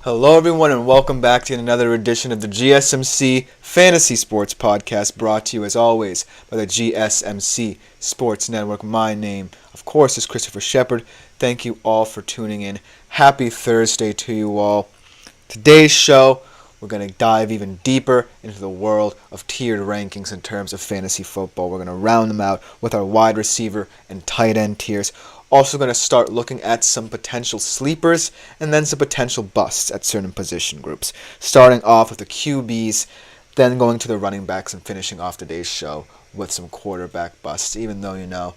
Hello everyone and welcome back to another edition of the GSMC Fantasy Sports Podcast, brought to you as always by the GSMC Sports Network. My name, of course, is Christopher Shepard. Thank you all for tuning in. Happy Thursday to you all. Today's show, we're going to dive even deeper into the world of tiered rankings in terms of fantasy football. We're going to round them out with our wide receiver and tight end tiers. Also going to start looking at some potential sleepers and then some potential busts at certain position groups. Starting off with the QBs, then going to the running backs and finishing off today's show with some quarterback busts. Even though,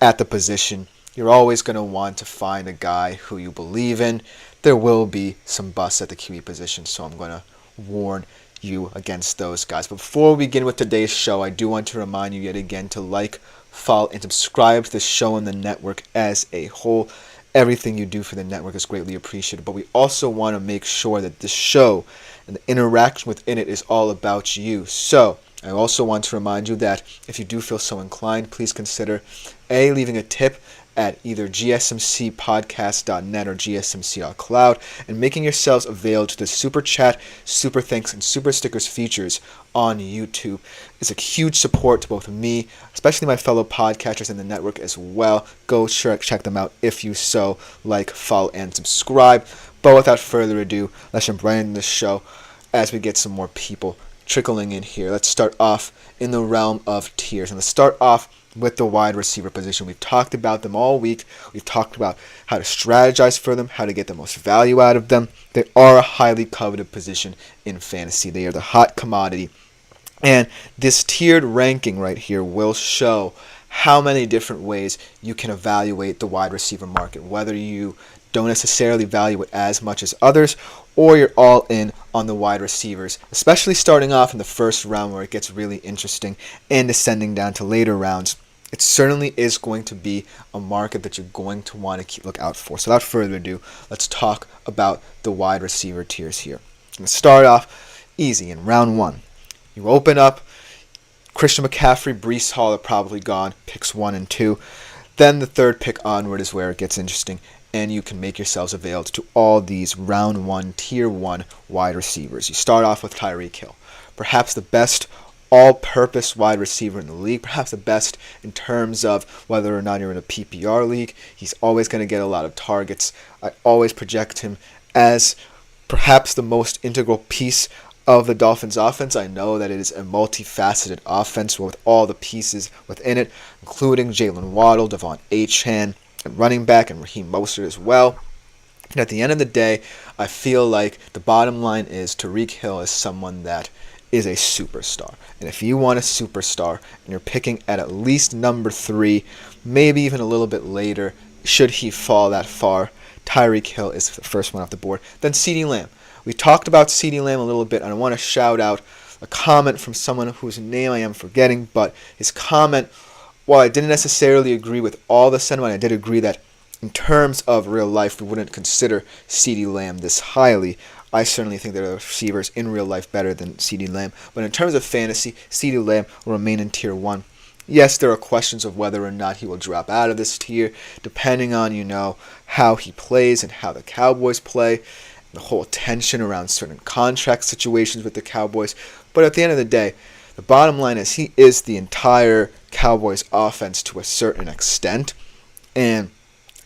at the position, you're always going to want to find a guy who you believe in. There will be some busts at the QB position, so I'm going to warn you against those guys. But before we begin with today's show, I do want to remind you yet again to like, follow, and subscribe to the show and the network as a whole. Everything you do for the network is greatly appreciated, but we also want to make sure that the show and the interaction within it is all about you. So I also want to remind you that if you do feel so inclined, please consider leaving a tip at either gsmcpodcast.net or gsmc.cloud and making yourselves available to the super chat, super thanks, and super stickers features on YouTube. It's a huge support to both me, especially my fellow podcasters in the network as well. Go check them out if you so like, follow, and subscribe. But without further ado, let's jump right into the show as we get some more people trickling in here. Let's start off in the realm of tiers. And let's start off with the wide receiver position. We've talked about them all week. We've talked about how to strategize for them, how to get the most value out of them. They are a highly coveted position in fantasy. They are the hot commodity. And this tiered ranking right here will show how many different ways you can evaluate the wide receiver market, whether you don't necessarily value it as much as others, or you're all in on the wide receivers, especially starting off in the first round where it gets really interesting and descending down to later rounds. It certainly is going to be a market that you're going to want to look out for. So without further ado, let's talk about the wide receiver tiers here. I'm going to start off easy in round one. You open up, Christian McCaffrey, Breece Hall are probably gone, picks 1 and 2. Then the third pick onward is where it gets interesting, and you can make yourselves available to all these round one, tier 1 wide receivers. You start off with Tyreek Hill, perhaps the best all-purpose wide receiver in the league, perhaps the best in terms of whether or not you're in a PPR league. He's always going to get a lot of targets. I always project him as perhaps the most integral piece of the Dolphins offense. I know that it is a multifaceted offense with all the pieces within it, including Jalen Waddle, Devon Achane, and running back, and Raheem Mostert as well. And at the end of the day, I feel like the bottom line is Tyreek Hill is someone that is a superstar. And if you want a superstar and you're picking at least number 3, maybe even a little bit later, should he fall that far, Tyreek Hill is the first one off the board. Then CeeDee Lamb. We talked about CeeDee Lamb a little bit, and I want to shout out a comment from someone whose name I am forgetting, but his comment, while I didn't necessarily agree with all the sentiment, I did agree that in terms of real life, we wouldn't consider CeeDee Lamb this highly. I certainly think there are receivers in real life better than CeeDee Lamb, but in terms of fantasy, CeeDee Lamb will remain in tier 1. Yes, there are questions of whether or not he will drop out of this tier, depending on, how he plays and how the Cowboys play, the whole tension around certain contract situations with the Cowboys. But at the end of the day, the bottom line is he is the entire Cowboys offense to a certain extent, and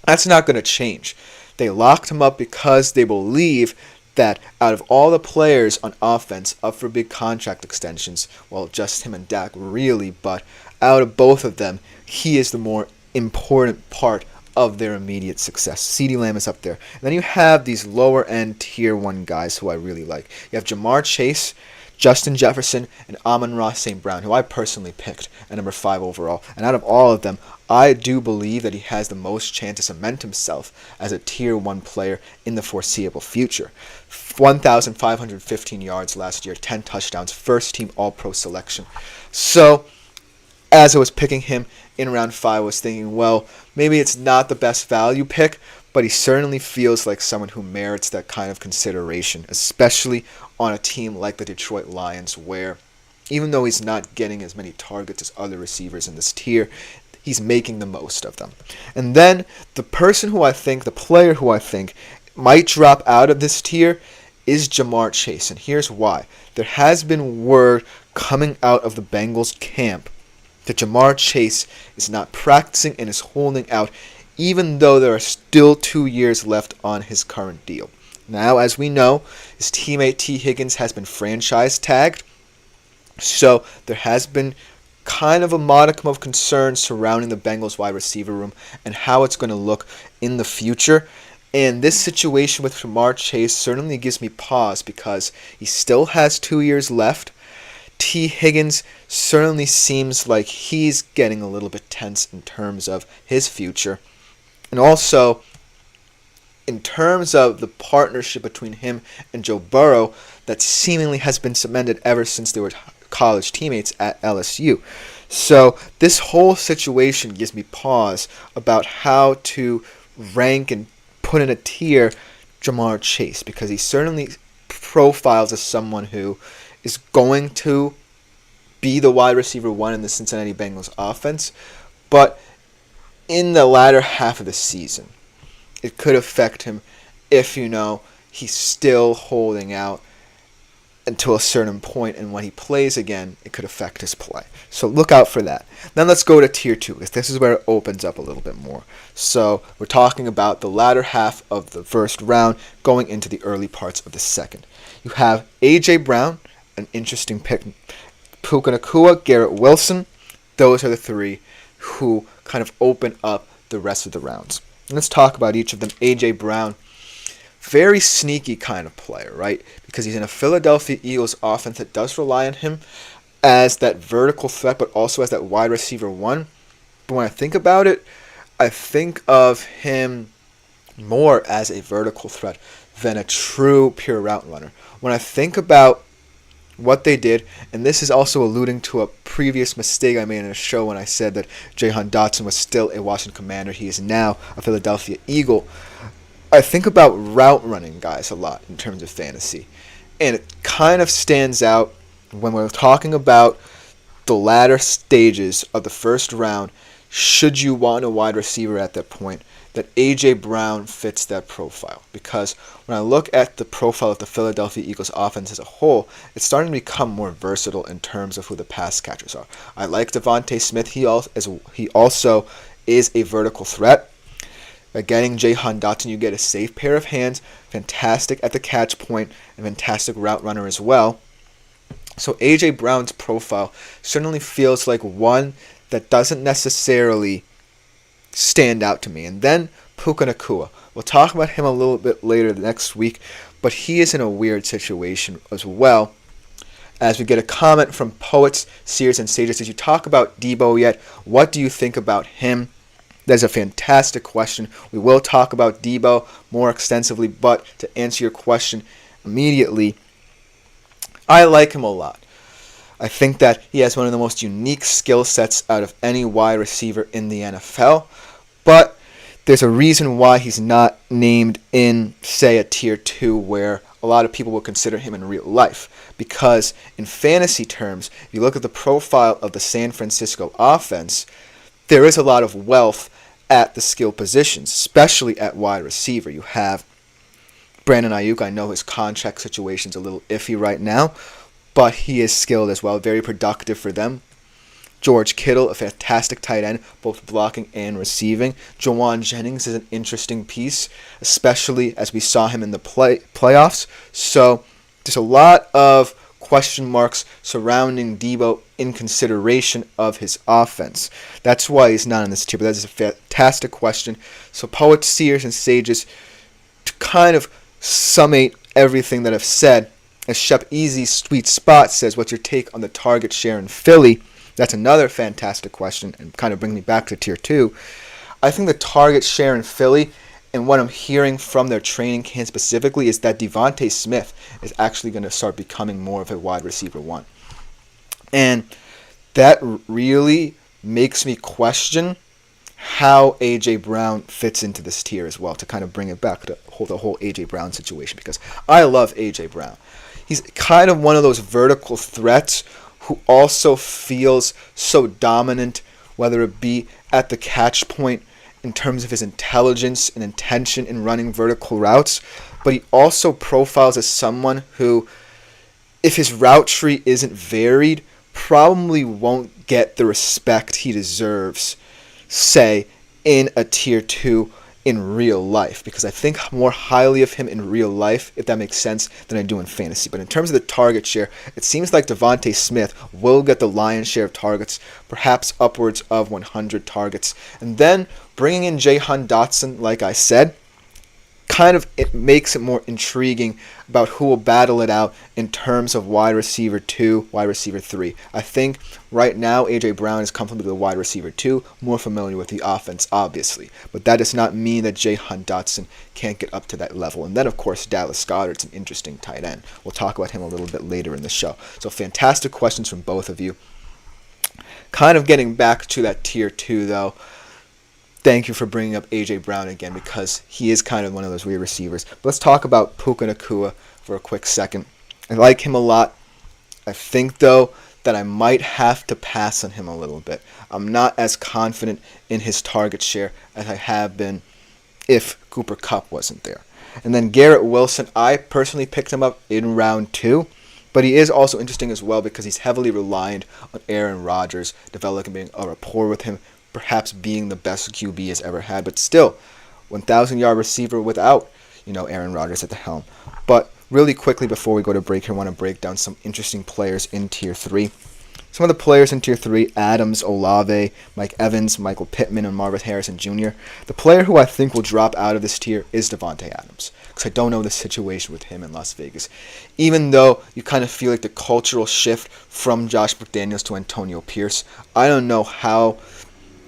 that's not going to change. They locked him up because they believe that out of all the players on offense up for big contract extensions, well, just him and Dak really, but out of both of them, he is the more important part of their immediate success. CeeDee Lamb is up there. And then you have these lower-end tier 1 guys who I really like. You have Jamar Chase, Justin Jefferson, and Amon-Ra St. Brown, who I personally picked at number 5 overall. And out of all of them, I do believe that he has the most chance to cement himself as a tier 1 player in the foreseeable future. 1,515 yards last year, 10 touchdowns, first team All-Pro selection. So, as I was picking him in round 5, I was thinking, well, maybe it's not the best value pick, but he certainly feels like someone who merits that kind of consideration, especially on a team like the Detroit Lions, where even though he's not getting as many targets as other receivers in this tier, he's making the most of them. And then the player who I think might drop out of this tier is Jamar Chase, and here's why. There has been word coming out of the Bengals camp that Jamar Chase is not practicing and is holding out, even though there are still 2 years left on his current deal. Now, as we know, his teammate T. Higgins has been franchise tagged, so there has been kind of a modicum of concern surrounding the Bengals wide receiver room and how it's going to look in the future. And this situation with Jamar Chase certainly gives me pause because he still has 2 years left. T. Higgins certainly seems like he's getting a little bit tense in terms of his future. And also, in terms of the partnership between him and Joe Burrow, that seemingly has been cemented ever since they were college teammates at LSU. So this whole situation gives me pause about how to rank and put in a tier Jamar Chase, because he certainly profiles as someone who is going to be the wide receiver one in the Cincinnati Bengals offense, but in the latter half of the season, it could affect him if, he's still holding out until a certain point, and when he plays again, it could affect his play. So look out for that. Then let's go to Tier 2, because this is where it opens up a little bit more. So we're talking about the latter half of the first round going into the early parts of the second. You have A.J. Brown, an interesting pick, Puka Nacua, Garrett Wilson. Those are the three who kind of open up the rest of the rounds. And let's talk about each of them. A.J. Brown, very sneaky kind of player, right? Because he's in a Philadelphia Eagles offense that does rely on him as that vertical threat, but also as that wide receiver one. But when I think about it, I think of him more as a vertical threat than a true pure route runner. When I think about what they did, and this is also alluding to a previous mistake I made in a show when I said that Jahan Dotson was still a Washington Commander. He is now a Philadelphia Eagle. I think about route running guys a lot in terms of fantasy, and it kind of stands out when we're talking about the latter stages of the first round. Should you want a wide receiver at that point, that A.J. Brown fits that profile. Because when I look at the profile of the Philadelphia Eagles offense as a whole, it's starting to become more versatile in terms of who the pass catchers are. I like Devontae Smith. He also is a vertical threat. By getting Jahan Dotson, you get a safe pair of hands, fantastic at the catch point, and fantastic route runner as well. So A.J. Brown's profile certainly feels like one that doesn't necessarily stand out to me. And then Puka Nacua. We'll talk about him a little bit later next week, but he is in a weird situation as well. As we get a comment from Poets, Seers, and Sages. Did you talk about Debo yet? What do you think about him? That's a fantastic question. We will talk about Debo more extensively, but to answer your question immediately, I like him a lot. I think that he has one of the most unique skill sets out of any wide receiver in the NFL, but there's a reason why he's not named in, say, a Tier 2 where a lot of people will consider him in real life. Because in fantasy terms, if you look at the profile of the San Francisco offense, there is a lot of wealth at the skill positions, especially at wide receiver. You have Brandon Ayuk. I know his contract situation's a little iffy right now, but he is skilled as well, very productive for them. George Kittle, a fantastic tight end, both blocking and receiving. Jawan Jennings is an interesting piece, especially as we saw him in the playoffs. So there's a lot of question marks surrounding Debo in consideration of his offense. That's why he's not in this tier, but that is a fantastic question. So Poets, Seers, and Sages, to kind of summate everything that I've said, as Shep Easy's Sweet Spot says, what's your take on the target share in Philly? That's another fantastic question, and kind of bring me back to Tier 2. I think the target share in Philly, and what I'm hearing from their training camp specifically, is that Devontae Smith is actually going to start becoming more of a wide receiver one. And that really makes me question how A.J. Brown fits into this tier as well, to kind of bring it back to the whole A.J. Brown situation, because I love A.J. Brown. He's kind of one of those vertical threats who also feels so dominant, whether it be at the catch point in terms of his intelligence and intention in running vertical routes, but he also profiles as someone who, if his route tree isn't varied, probably won't get the respect he deserves, say, in a tier 2 in real life, because I think more highly of him in real life, if that makes sense, than I do in fantasy. But in terms of the target share, it seems like Devontae Smith will get the lion's share of targets, perhaps upwards of 100 targets. And then bringing in Jahan Dotson, like I said, kind of it makes it more intriguing about who will battle it out in terms of wide receiver 2, wide receiver 3. I think right now A.J. Brown is comfortable with the wide receiver 2, more familiar with the offense, obviously. But that does not mean that Jahan Dotson can't get up to that level. And then, of course, Dallas Goedert's an interesting tight end. We'll talk about him a little bit later in the show. So fantastic questions from both of you. Kind of getting back to that tier 2, though. Thank you for bringing up A.J. Brown again, because he is kind of one of those weird receivers. But let's talk about Puka Nacua for a quick second. I like him a lot. I think, though, that I might have to pass on him a little bit. I'm not as confident in his target share as I have been if Cooper Kupp wasn't there. And then Garrett Wilson, I personally picked him up in round 2. But he is also interesting as well because he's heavily reliant on Aaron Rodgers developing a rapport with him, perhaps being the best QB he's ever had, but still, 1,000-yard receiver without, Aaron Rodgers at the helm. But really quickly before we go to break here, I want to break down some interesting players in Tier 3. Some of the players in Tier 3, Adams, Olave, Mike Evans, Michael Pittman, and Marvin Harrison Jr. The player who I think will drop out of this tier is Davante Adams, because I don't know the situation with him in Las Vegas. Even though you kind of feel like the cultural shift from Josh McDaniels to Antonio Pierce, I don't know how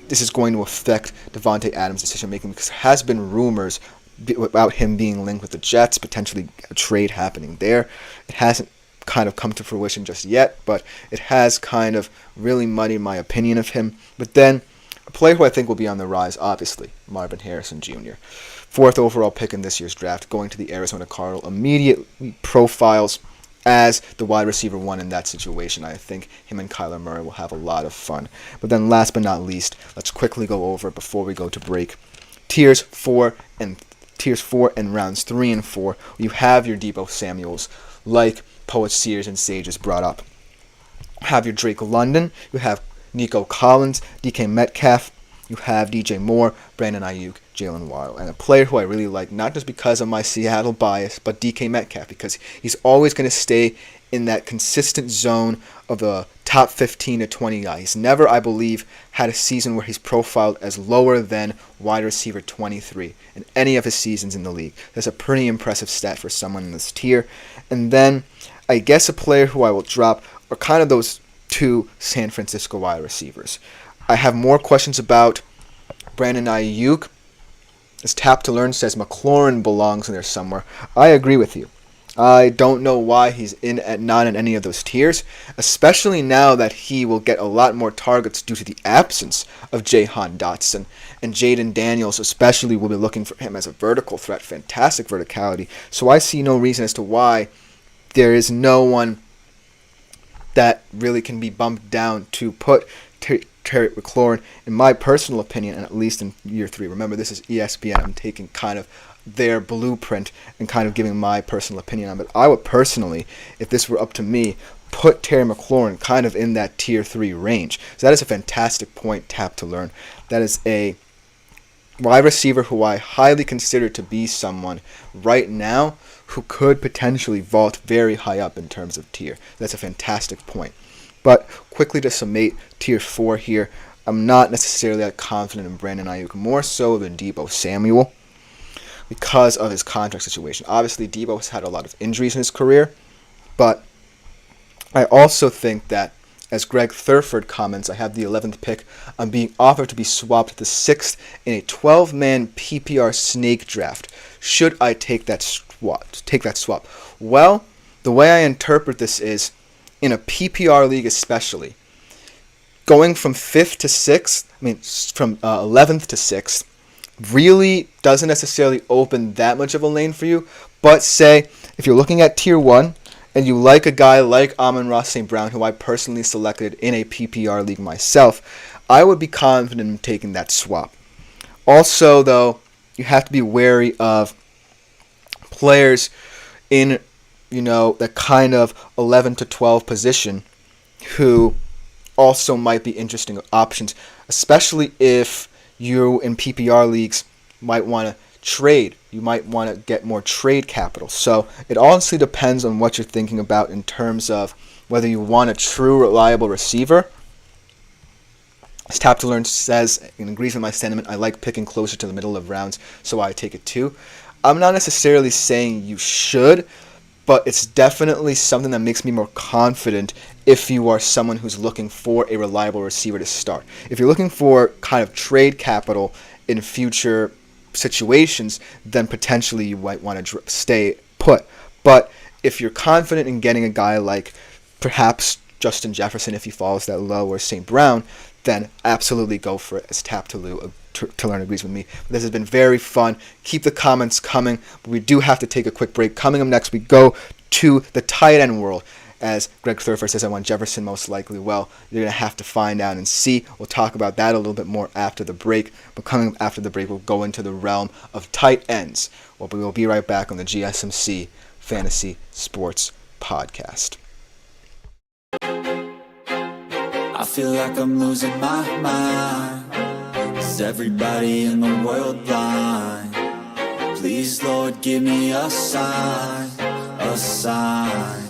this is going to affect Davante Adams' decision-making, because there has been rumors about him being linked with the Jets, potentially a trade happening there. It hasn't kind of come to fruition just yet, but it has kind of really muddied my opinion of him. But then, a player who I think will be on the rise, obviously, Marvin Harrison Jr. 4th overall pick in this year's draft, going to the Arizona Cardinals, immediately profiles as the wide receiver 1 in that situation. I think him and Kyler Murray will have a lot of fun. But then last but not least, let's quickly go over before we go to break. Tiers 4 and rounds 3 and 4, you have your Deebo Samuels, like Poet Sears and Sages brought up. You have your Drake London, you have Nico Collins, DK Metcalf, you have DJ Moore, Brandon Ayuk, Jalen Waddle, and a player who I really like, not just because of my Seattle bias, but DK Metcalf, because he's always going to stay in that consistent zone of the top 15 to 20 guy. He's never, I believe, had a season where he's profiled as lower than wide receiver 23 in any of his seasons in the league. That's a pretty impressive stat for someone in this tier. And then I guess a player who I will drop are kind of those 2 San Francisco wide receivers. I have more questions about Brandon Ayuk. As Tap to Learn says, McLaurin belongs in there somewhere. I agree with you. I don't know why he's not in any of those tiers, especially now that he will get a lot more targets due to the absence of Jahan Dotson. And Jaden Daniels especially will be looking for him as a vertical threat, fantastic verticality. So I see no reason as to why there is no one that really can be bumped down to put Terry McLaurin, in my personal opinion, and at least in year 3. Remember, this is ESPN. I'm taking kind of their blueprint and kind of giving my personal opinion on it. I would personally, if this were up to me, put Terry McLaurin kind of in that tier 3 range. So that is a fantastic point, Tap to Learn. That is a wide receiver who I highly consider to be someone right now who could potentially vault very high up in terms of tier. That's a fantastic point. But quickly to summate tier 4 here, I'm not necessarily that confident in Brandon Ayuk, more so than Deebo Samuel, because of his contract situation. Obviously, Deebo has had a lot of injuries in his career, but I also think that, as Greg Thurford comments, I have the 11th pick. I'm being offered to be swapped to the 6th in a 12-man PPR snake draft. Should I take that swap? Well, the way I interpret this is, in a PPR league especially, going from 5th to 6th, from 11th to 6th, really doesn't necessarily open that much of a lane for you. But say, if you're looking at tier 1, and you like a guy like Amon-Ra St. Brown, who I personally selected in a PPR league myself, I would be confident in taking that swap. Also, though, you have to be wary of players in, that kind of 11 to 12 position who also might be interesting options, especially if you in PPR leagues might want to trade. You might want to get more trade capital. So it honestly depends on what you're thinking about in terms of whether you want a true reliable receiver. As Tap to Learn says and agrees with my sentiment, I like picking closer to the middle of rounds, so I take it too. I'm not necessarily saying you should, but it's definitely something that makes me more confident if you are someone who's looking for a reliable receiver to start. If you're looking for kind of trade capital in future situations, then potentially you might want to stay put. But if you're confident in getting a guy like perhaps Justin Jefferson, if he falls that low, or St. Brown, then absolutely go for it, as Tap to Learn agrees with me. This has been very fun. Keep the comments coming, but we do have to take a quick break. Coming up next, we go to the tight end world. As Greg Thurfer says, I want Jefferson most likely. Well, you're going to have to find out and see. We'll talk about that a little bit more after the break. But coming up after the break, we'll go into the realm of tight ends. Well, we will be right back on the GSMC Fantasy Sports Podcast. I feel like I'm losing my mind. Is everybody in the world blind? Please, Lord, give me a sign, a sign.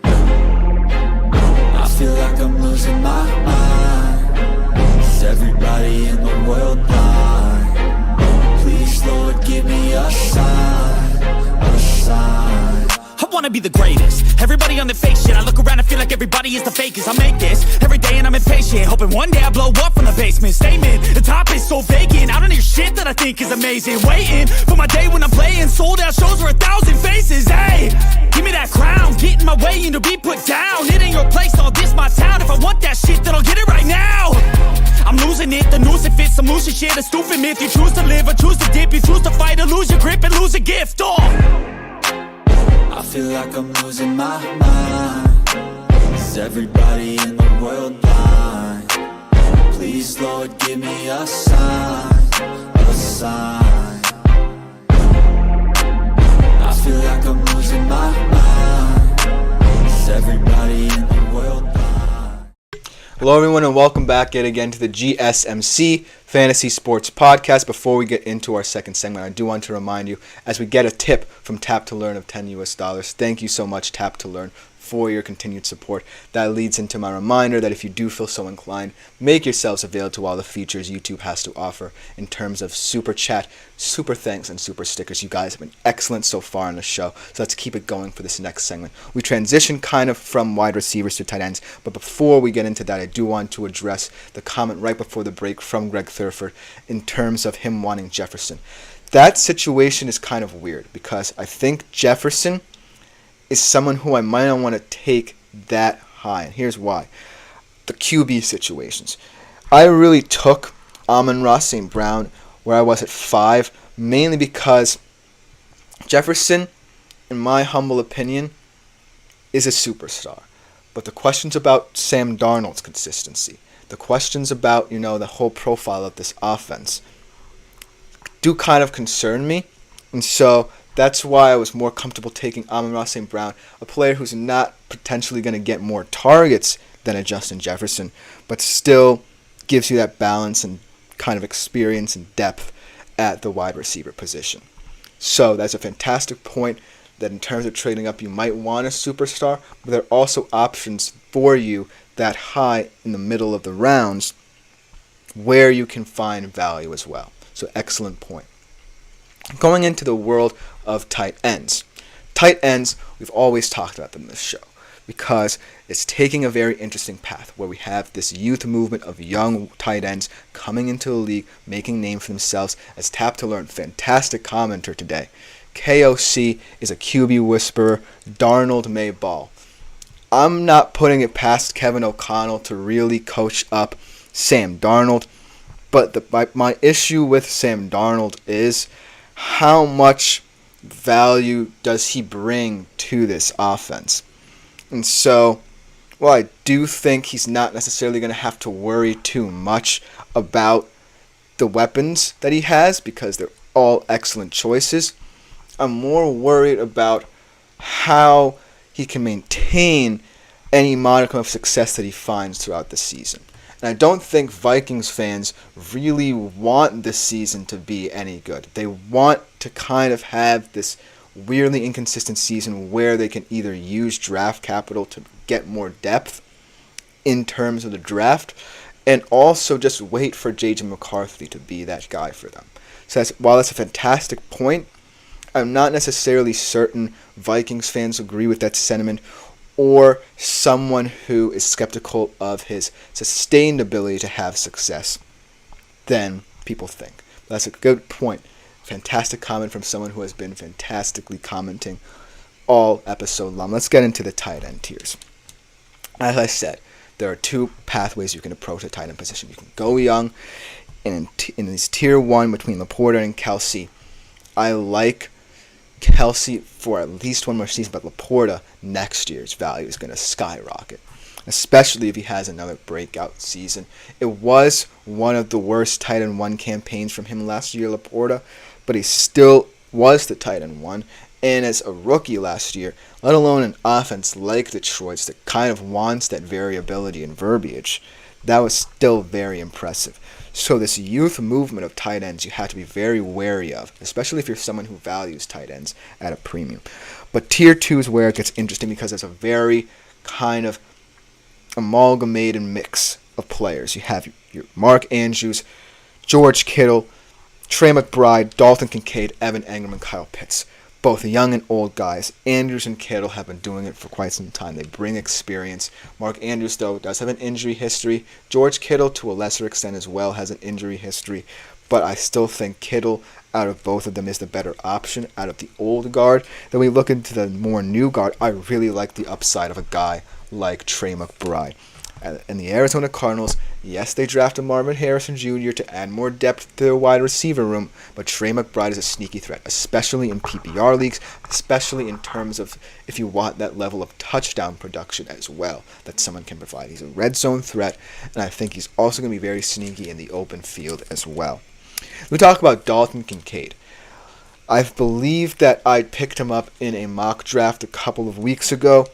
I feel like I'm losing my mind. Is everybody in the world blind? Please, Lord, give me a sign, a sign. I wanna be the greatest. Everybody on the fake shit. I look around and feel like everybody is the fakest. I make this every day and I'm impatient, hoping one day I blow up from the basement. Statement, the top is so vacant. I don't hear shit that I think is amazing. Waiting for my day when I'm playing sold out shows for 1,000 faces. Hey, give me that crown, get in my way and to be put down. It ain't your place, all this my town. If I want that shit, then I'll get it right now. I'm losing it, the noose it fits, some losing shit, a stupid myth. You choose to live or choose to dip, you choose to fight or lose your grip and lose a gift. I feel like I'm losing my mind. Is everybody in the world blind? Please, Lord, give me a sign, a sign. I feel like I'm losing my mind. Is everybody in the world blind? Hello, everyone, and welcome back yet again to the GSMC Fantasy Sports Podcast. Before we get into our second segment, I do want to remind you, as we get a tip from Tap to Learn of $10. Thank you so much, Tap to Learn, for your continued support. That leads into my reminder that if you do feel so inclined, make yourselves available to all the features YouTube has to offer in terms of super chat, super thanks, and super stickers. You guys have been excellent so far on the show, so let's keep it going for this next segment. We transition kind of from wide receivers to tight ends, but before we get into that, I do want to address the comment right before the break from Greg Thurford in terms of him wanting Jefferson. That situation is kind of weird because I think Jefferson is someone who I might not want to take that high. And here's why. The QB situations. I really took Amon-Ra St. Brown where I was at 5, mainly because Jefferson, in my humble opinion, is a superstar. But the questions about Sam Darnold's consistency, the questions about, the whole profile of this offense do kind of concern me. And so that's why I was more comfortable taking Amon-Ra St. Brown, a player who's not potentially going to get more targets than a Justin Jefferson, but still gives you that balance and kind of experience and depth at the wide receiver position. So that's a fantastic point that in terms of trading up, you might want a superstar, but there are also options for you that high in the middle of the rounds where you can find value as well. So excellent point. Going into the world of tight ends. Tight ends, we've always talked about them in this show because it's taking a very interesting path where we have this youth movement of young tight ends coming into the league, making names for themselves. As Tap to Learn, fantastic commenter today. KOC is a QB whisperer. Darnold may ball. I'm not putting it past Kevin O'Connell to really coach up Sam Darnold, but my issue with Sam Darnold is how much value does he bring to this offense? And so, while I do think he's not necessarily going to have to worry too much about the weapons that he has because they're all excellent choices, I'm more worried about how he can maintain any modicum of success that he finds throughout the season. And I don't think Vikings fans really want this season to be any good. They want to kind of have this weirdly inconsistent season where they can either use draft capital to get more depth in terms of the draft, and also just wait for J.J. McCarthy to be that guy for them. So while that's a fantastic point, I'm not necessarily certain Vikings fans agree with that sentiment, or someone who is skeptical of his sustained ability to have success than people think. That's a good point. Fantastic comment from someone who has been fantastically commenting all episode long. Let's get into the tight end tiers. As I said, there are two pathways you can approach the tight end position. You can go young, and in this tier 1 between Laporta and Kelsey, I like Kelsey for at least one more season, but Laporta next year's value is going to skyrocket, especially if he has another breakout season. It was one of the worst tight end 1 campaigns from him last year, Laporta, but he still was the tight end 1. And as a rookie last year, let alone an offense like Detroit's that kind of wants that variability and verbiage, that was still very impressive. So this youth movement of tight ends you have to be very wary of, especially if you're someone who values tight ends at a premium. But tier 2 is where it gets interesting because it's a very kind of amalgamated mix of players. You have your Mark Andrews, George Kittle, Trey McBride, Dalton Kincaid, Evan Engram, and Kyle Pitts. Both young and old guys. Andrews and Kittle have been doing it for quite some time. They bring experience. Mark Andrews, though, does have an injury history. George Kittle, to a lesser extent as well, has an injury history. But I still think Kittle, out of both of them, is the better option out of the old guard. Then we look into the more new guard. I really like the upside of a guy like Trey McBride. And the Arizona Cardinals, yes, they drafted Marvin Harrison Jr. to add more depth to their wide receiver room, but Trey McBride is a sneaky threat, especially in PPR leagues, especially in terms of if you want that level of touchdown production as well that someone can provide. He's a red zone threat, and I think he's also going to be very sneaky in the open field as well. We talk about Dalton Kincaid. I believe that I picked him up in a mock draft a couple of weeks ago,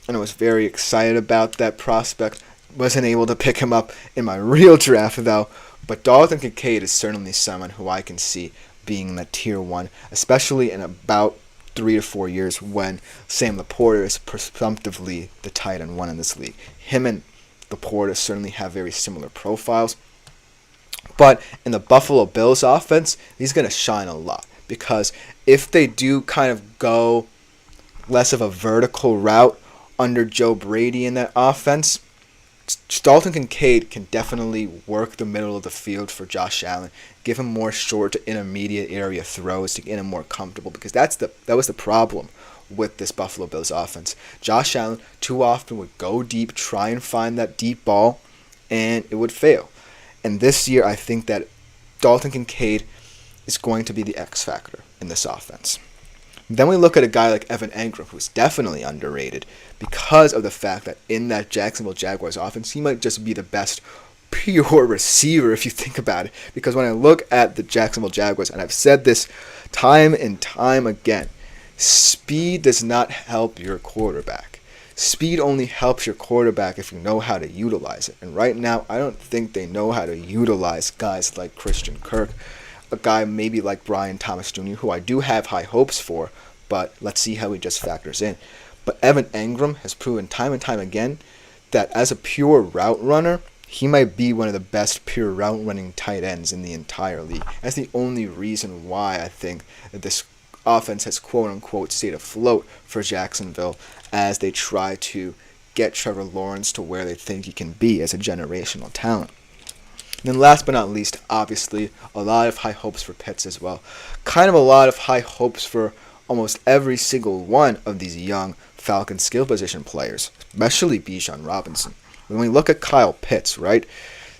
and I was very excited about that prospect. Wasn't able to pick him up in my real draft, though. But Dalton Kincaid is certainly someone who I can see being in the tier 1, especially in about 3 to 4 years when Sam Laporta is presumptively the tight end 1 in this league. Him and Laporta certainly have very similar profiles. But in the Buffalo Bills offense, he's going to shine a lot. Because if they do kind of go less of a vertical route under Joe Brady in that offense, Dalton Kincaid can definitely work the middle of the field for Josh Allen, give him more short to intermediate area throws to get him more comfortable, because that was the problem with this Buffalo Bills offense. Josh Allen too often would go deep, try and find that deep ball, and it would fail. And this year I think that Dalton Kincaid is going to be the X factor in this offense. Then we look at a guy like Evan Engram, who's definitely underrated because of the fact that in that Jacksonville Jaguars offense, he might just be the best pure receiver if you think about it. Because when I look at the Jacksonville Jaguars, and I've said this time and time again, speed does not help your quarterback. Speed only helps your quarterback if you know how to utilize it. And right now, I don't think they know how to utilize guys like Christian Kirk, a guy maybe like Brian Thomas Jr., who I do have high hopes for, but let's see how he just factors in. But Evan Engram has proven time and time again that as a pure route runner, he might be one of the best pure route running tight ends in the entire league. That's the only reason why I think that this offense has quote-unquote stayed afloat for Jacksonville as they try to get Trevor Lawrence to where they think he can be as a generational talent. And then last but not least, obviously, a lot of high hopes for Pitts as well. Kind of a lot of high hopes for almost every single one of these young Falcons skill position players, especially Bijan Robinson. When we look at Kyle Pitts, right,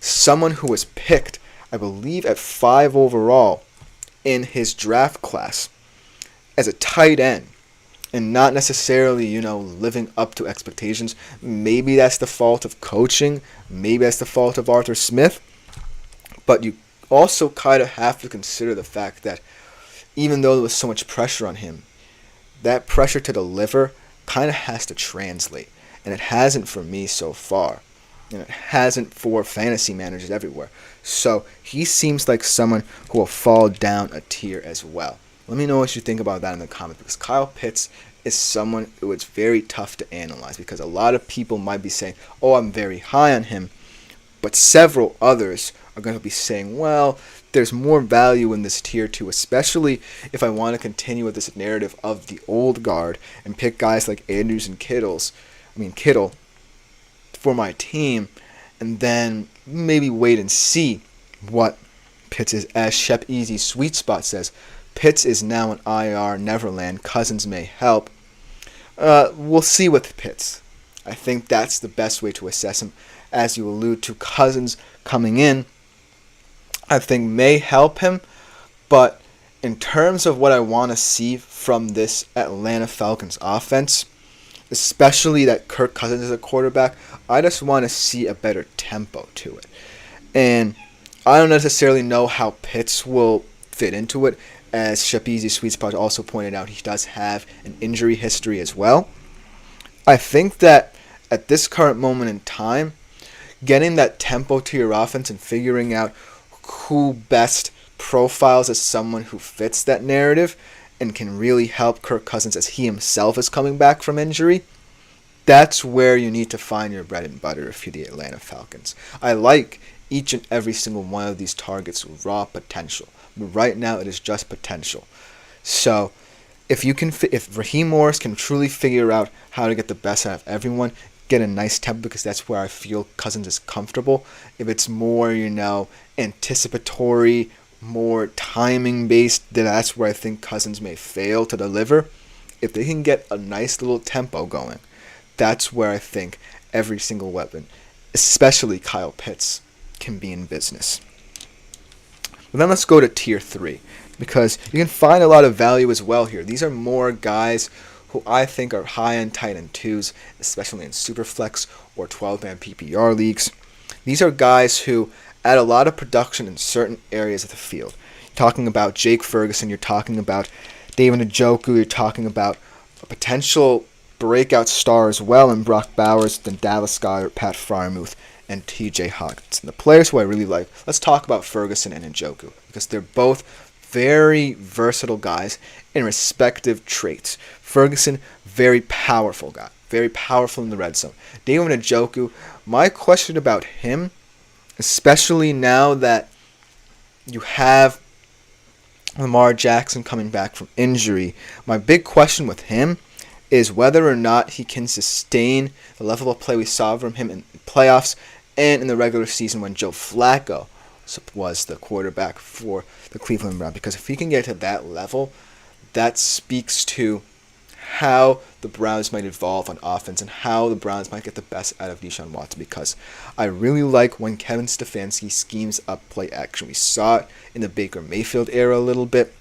someone who was picked, I believe, at 5 overall in his draft class as a tight end, and not necessarily, living up to expectations. Maybe that's the fault of coaching. Maybe that's the fault of Arthur Smith. But you also kind of have to consider the fact that even though there was so much pressure on him, that pressure to deliver kind of has to translate. And it hasn't for me so far. And it hasn't for fantasy managers everywhere. So he seems like someone who will fall down a tier as well. Let me know what you think about that in the comments, because Kyle Pitts is someone who it's very tough to analyze, because a lot of people might be saying, oh, I'm very high on him, but several others are going to be saying, well, there's more value in this tier 2, especially if I want to continue with this narrative of the old guard and pick guys like Andrews and Kittle for my team, and then maybe wait and see what Pitts is. As Shep Easy Sweet Spot says, Pitts is now an IR Neverland. Cousins may help. We'll see with Pitts. I think that's the best way to assess him. As you allude to, Cousins coming in, I think may help him. But in terms of what I want to see from this Atlanta Falcons offense, especially that Kirk Cousins is a quarterback, I just want to see a better tempo to it. And I don't necessarily know how Pitts will fit into it. As Shapizi Sweet Spot also pointed out, he does have an injury history as well. I think that at this current moment in time, getting that tempo to your offense and figuring out who best profiles as someone who fits that narrative and can really help Kirk Cousins as he himself is coming back from injury, that's where you need to find your bread and butter if you're the Atlanta Falcons. I like each and every single one of these targets' raw potential. But right now, it is just potential. So, if Raheem Morris can truly figure out how to get the best out of everyone, get a nice tempo, because that's where I feel Cousins is comfortable. If it's more, anticipatory, more timing-based, then that's where I think Cousins may fail to deliver. If they can get a nice little tempo going, that's where I think every single weapon, especially Kyle Pitts, can be in business. But then let's go to Tier 3, because you can find a lot of value as well here. These are more guys who I think are high in tight end 2s, especially in Superflex or 12-man PPR leagues. These are guys who add a lot of production in certain areas of the field. You're talking about Jake Ferguson, you're talking about David Njoku, you're talking about a potential breakout star as well in Brock Bowers, then Dallas Goedert, Pat Freiermuth, and TJ Hawkinson. The players who I really like, let's talk about Ferguson and Njoku, because they're both very versatile guys in respective traits. Ferguson, very powerful guy, very powerful in the red zone. David Njoku, my question about him, especially now that you have Lamar Jackson coming back from injury, my big question with him is whether or not he can sustain the level of play we saw from him in playoffs and in the regular season when Joe Flacco was the quarterback for the Cleveland Browns. Because if he can get to that level, that speaks to how the Browns might evolve on offense and how the Browns might get the best out of Deshaun Watson, because I really like when Kevin Stefanski schemes up play action. We saw it in the Baker Mayfield era a little bit.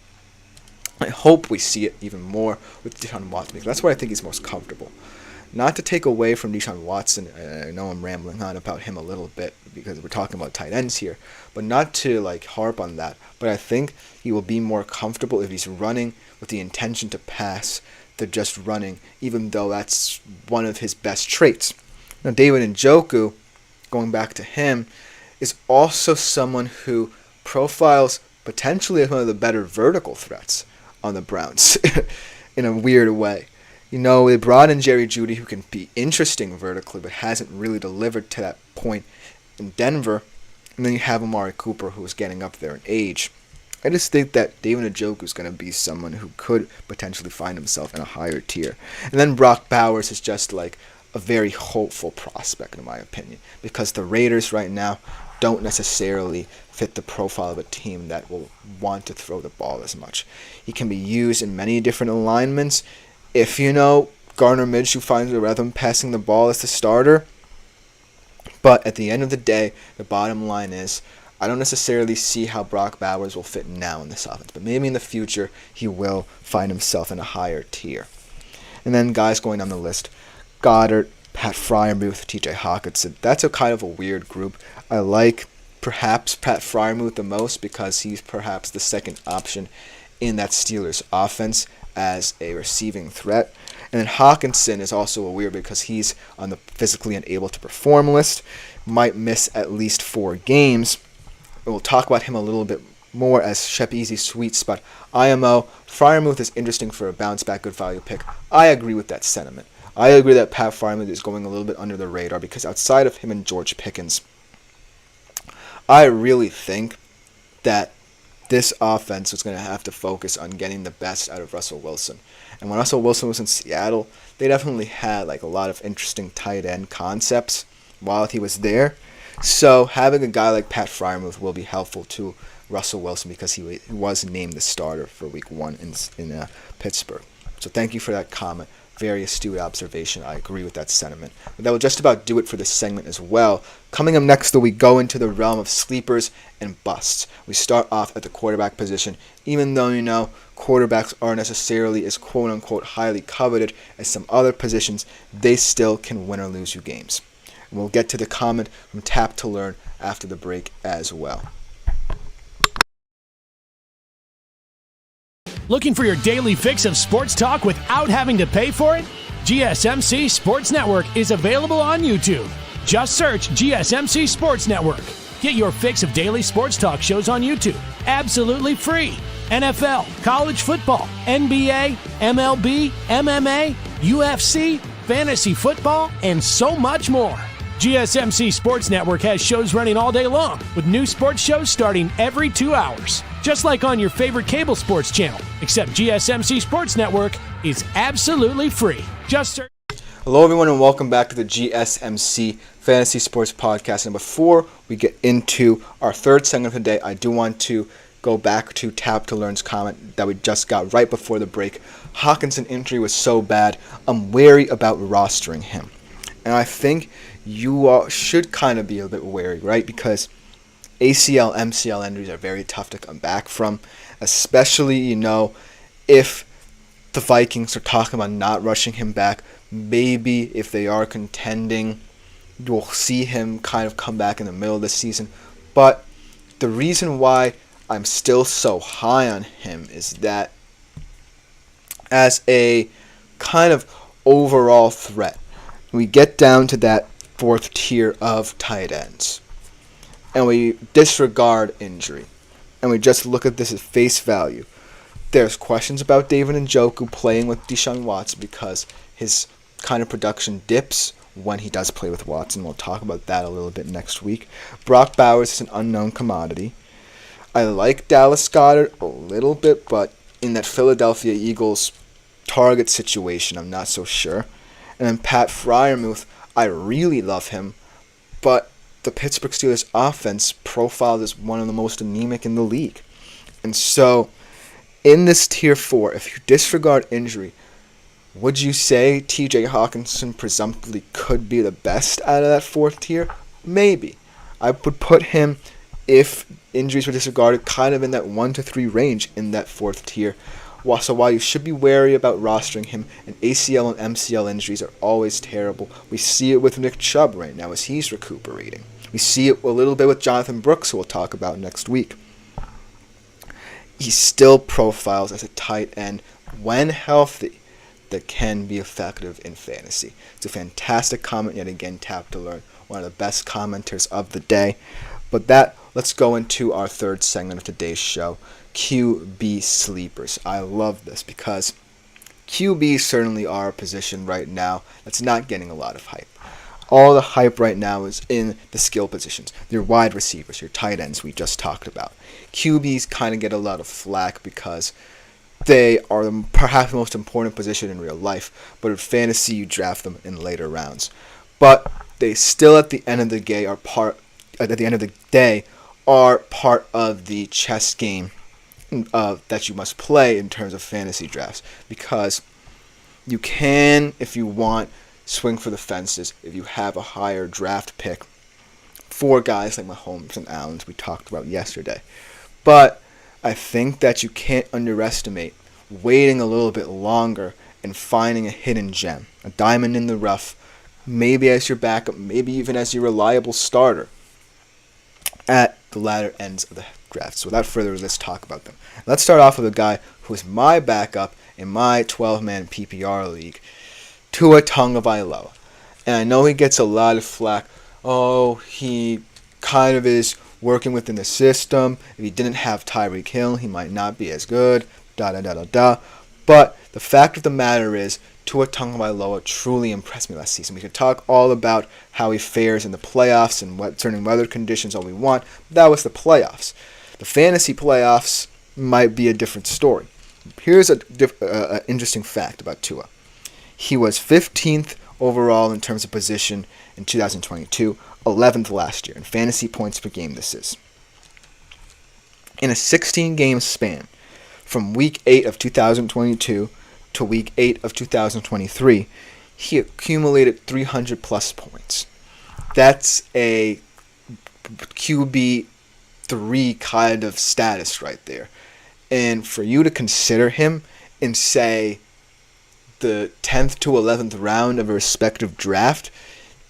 I hope we see it even more with Deshaun Watson, because that's where I think he's most comfortable. Not to take away from Deshaun Watson, I know I'm rambling on about him a little bit because we're talking about tight ends here, but not to harp on that. But I think he will be more comfortable if he's running with the intention to pass than just running, even though that's one of his best traits. Now, David Njoku, going back to him, is also someone who profiles potentially as one of the better vertical threats on the Browns in a weird way. They brought in Jerry Jeudy, who can be interesting vertically, but hasn't really delivered to that point in Denver. And then you have Amari Cooper, who is getting up there in age. I just think that David Njoku is going to be someone who could potentially find himself in a higher tier. And then Brock Bowers is just a very hopeful prospect, in my opinion, because the Raiders right now don't necessarily fit the profile of a team that will want to throw the ball as much. He can be used in many different alignments. If Gardner Minshew finds a rhythm passing the ball as the starter. But at the end of the day, the bottom line is, I don't necessarily see how Brock Bowers will fit now in this offense, but maybe in the future he will find himself in a higher tier. And then guys going down the list, Goddard, Pat Freiermuth, TJ Hawkinson. That's a kind of a weird group. I like perhaps Pat Freiermuth the most because he's perhaps the second option in that Steelers offense as a receiving threat. And then Hawkinson is also a weird because he's on the physically unable to perform list, might miss at least 4 games. We'll talk about him a little bit more as Shep Easy's sweet spot. IMO, Freiermuth is interesting for a bounce back good value pick. I agree with that sentiment. I agree that Pat Freiermuth is going a little bit under the radar because outside of him and George Pickens, I really think that this offense was going to have to focus on getting the best out of Russell Wilson. And when Russell Wilson was in Seattle, they definitely had like a lot of interesting tight end concepts while he was there. So having a guy like Pat Freiermuth will be helpful to Russell Wilson because he was named the starter for Week 1 in Pittsburgh. So thank you for that comment. Very astute observation. I agree with that sentiment. But that will just about do it for this segment as well. Coming up next, though, we go into the realm of sleepers and busts. We start off at the quarterback position. Even though, quarterbacks aren't necessarily as quote-unquote highly coveted as some other positions, they still can win or lose you games. And we'll get to the comment from Tap to Learn after the break as well. Looking for your daily fix of sports talk without having to pay for it? GSMC Sports Network is available on YouTube. Just search GSMC Sports Network. Get your fix of daily sports talk shows on YouTube, absolutely free. NFL, college football, NBA, MLB, MMA, UFC, fantasy football, and so much more. GSMC Sports Network has shows running all day long, with new sports shows starting every 2 hours. Just like on your favorite cable sports channel, except GSMC Sports Network is absolutely free. Just search. Hello, everyone, and welcome back to the GSMC Fantasy Sports Podcast. And before we get into our third segment of the day, I do want to go back to Tap to Learn's comment that we just got right before the break. Hawkinson injury was so bad, I'm wary about rostering him. And I think you all should kind of be a bit wary, right? Because ACL, MCL injuries are very tough to come back from, especially, if the Vikings are talking about not rushing him back. Maybe if they are contending, you'll see him kind of come back in the middle of the season. But the reason why I'm still so high on him is that as a kind of overall threat, we get down to that fourth tier of tight ends, and we disregard injury, and we just look at this at face value. There's questions about David Njoku playing with Deshaun Watson because his kind of production dips when he does play with Watson. We'll talk about that a little bit next week. Brock Bowers is an unknown commodity. I like Dallas Goedert a little bit, but in that Philadelphia Eagles target situation, I'm not so sure. And then Pat Freiermuth, I really love him, but the Pittsburgh Steelers offense profiled as one of the most anemic in the league. And so, in this tier 4, if you disregard injury, would you say TJ Hawkinson presumptively could be the best out of that fourth tier? Maybe. I would put him, if injuries were disregarded, kind of in that 1 to 3 range in that fourth tier. So while you should be wary about rostering him, and ACL and MCL injuries are always terrible, we see it with Nick Chubb right now as he's recuperating. We see it a little bit with Jonathan Brooks, who we'll talk about next week. He still profiles as a tight end, when healthy, that can be effective in fantasy. It's a fantastic comment yet again, Tap to Learn, one of the best commenters of the day. But let's go into our third segment of today's show, QB sleepers. I love this because QBs certainly are a position right now that's not getting a lot of hype. All the hype right now is in the skill positions. Your wide receivers, your tight ends we just talked about. QBs kind of get a lot of flack because they are perhaps the most important position in real life, but in fantasy you draft them in later rounds. But they still at the end of the day are part of the chess game that you must play in terms of fantasy drafts, because you can, if you want, swing for the fences if you have a higher draft pick for guys like Mahomes and Allen we talked about yesterday. But I think that you can't underestimate waiting a little bit longer and finding a hidden gem, a diamond in the rough, maybe as your backup, maybe even as your reliable starter at the latter ends of the draft. So without further ado, let's talk about them. Let's start off with a guy who is my backup in my 12-man PPR league, Tua Tagovailoa. And I know he gets a lot of flack. Oh, he kind of is working within the system. If he didn't have Tyreek Hill, he might not be as good. But the fact of the matter is, Tua Tagovailoa truly impressed me last season. We could talk all about how he fares in the playoffs and what certain weather conditions all we want. But that was the playoffs. The fantasy playoffs might be a different story. Here's an interesting fact about Tua. He was 15th overall in terms of position in 2022, 11th last year in fantasy points per game this is. In a 16-game span, from Week 8 of 2022 to Week 8 of 2023, he accumulated 300-plus points. That's a QB3 kind of status right there. And for you to consider him in, say, the 10th to 11th round of a respective draft,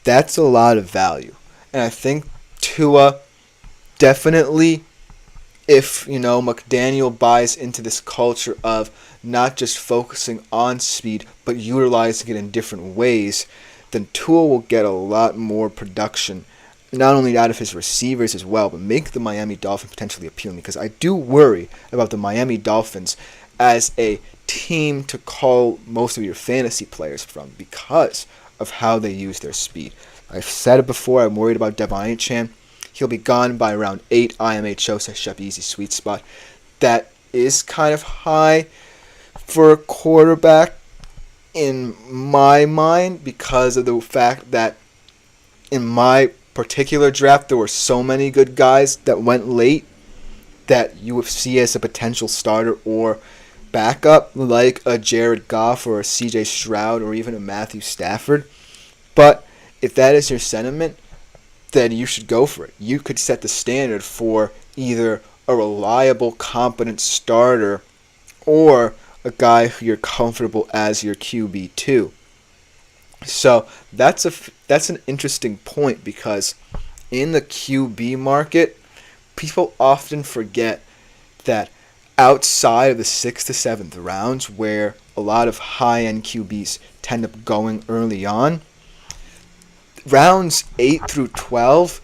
that's a lot of value. And I think Tua definitely, if, McDaniel buys into this culture of not just focusing on speed, but utilizing it in different ways, then Tua will get a lot more production, not only out of his receivers as well, but make the Miami Dolphins potentially appealing. Because I do worry about the Miami Dolphins as a team to call most of your fantasy players from because of how they use their speed. I've said it before, I'm worried about Devon Achane. He'll be gone by around 8 IMHO, says Shep Easy sweet spot. That is kind of high for a quarterback in my mind because of the fact that in my particular draft there were so many good guys that went late that you would see as a potential starter or backup, like a Jared Goff or a CJ Stroud or even a Matthew Stafford. But if that is your sentiment, then you should go for it. You could set the standard for either a reliable, competent starter or a guy who you're comfortable as your QB2. So that's an interesting point because in the QB market, people often forget that outside of the 6th to 7th rounds, where a lot of high-end QBs tend up going early on, rounds 8 through 12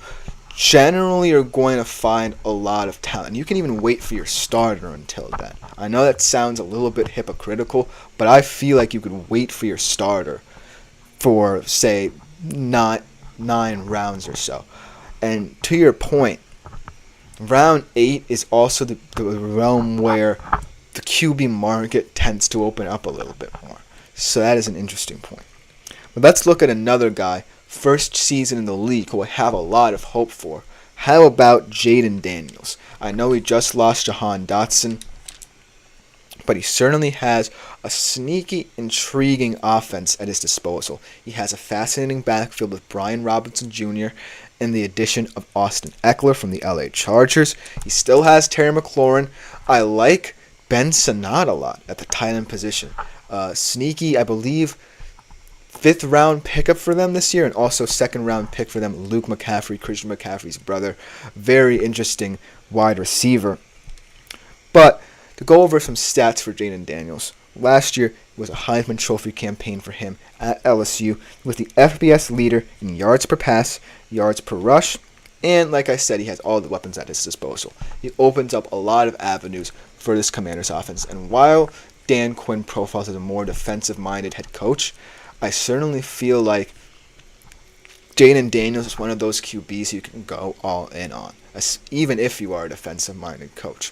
generally are going to find a lot of talent. You can even wait for your starter until then. I know that sounds a little bit hypocritical, but I feel like you could wait for your starter for, say, 9 rounds or so. And to your point, round 8 is also the realm where the QB market tends to open up a little bit more. So that is an interesting point. But let's look at another guy, first season in the league, who I have a lot of hope for. How about Jaden Daniels? I know he just lost Jahan Dotson, but he certainly has a sneaky, intriguing offense at his disposal. He has a fascinating backfield with Brian Robinson Jr. and the addition of Austin Eckler from the LA Chargers. He still has Terry McLaurin. I like Ben Sinnott a lot at the tight end position. Sneaky, I believe, 5th round pickup for them this year, and also 2nd round pick for them, Luke McCaffrey, Christian McCaffrey's brother. Very interesting wide receiver. But to go over some stats for Jaden Daniels, last year was a Heisman Trophy campaign for him at LSU, with the FBS leader in yards per pass, yards per rush, and like I said, he has all the weapons at his disposal. He opens up a lot of avenues for this Commanders offense, and while Dan Quinn profiles as a more defensive-minded head coach, I certainly feel like Jaden Daniels is one of those QBs you can go all in on, even if you are a defensive-minded coach,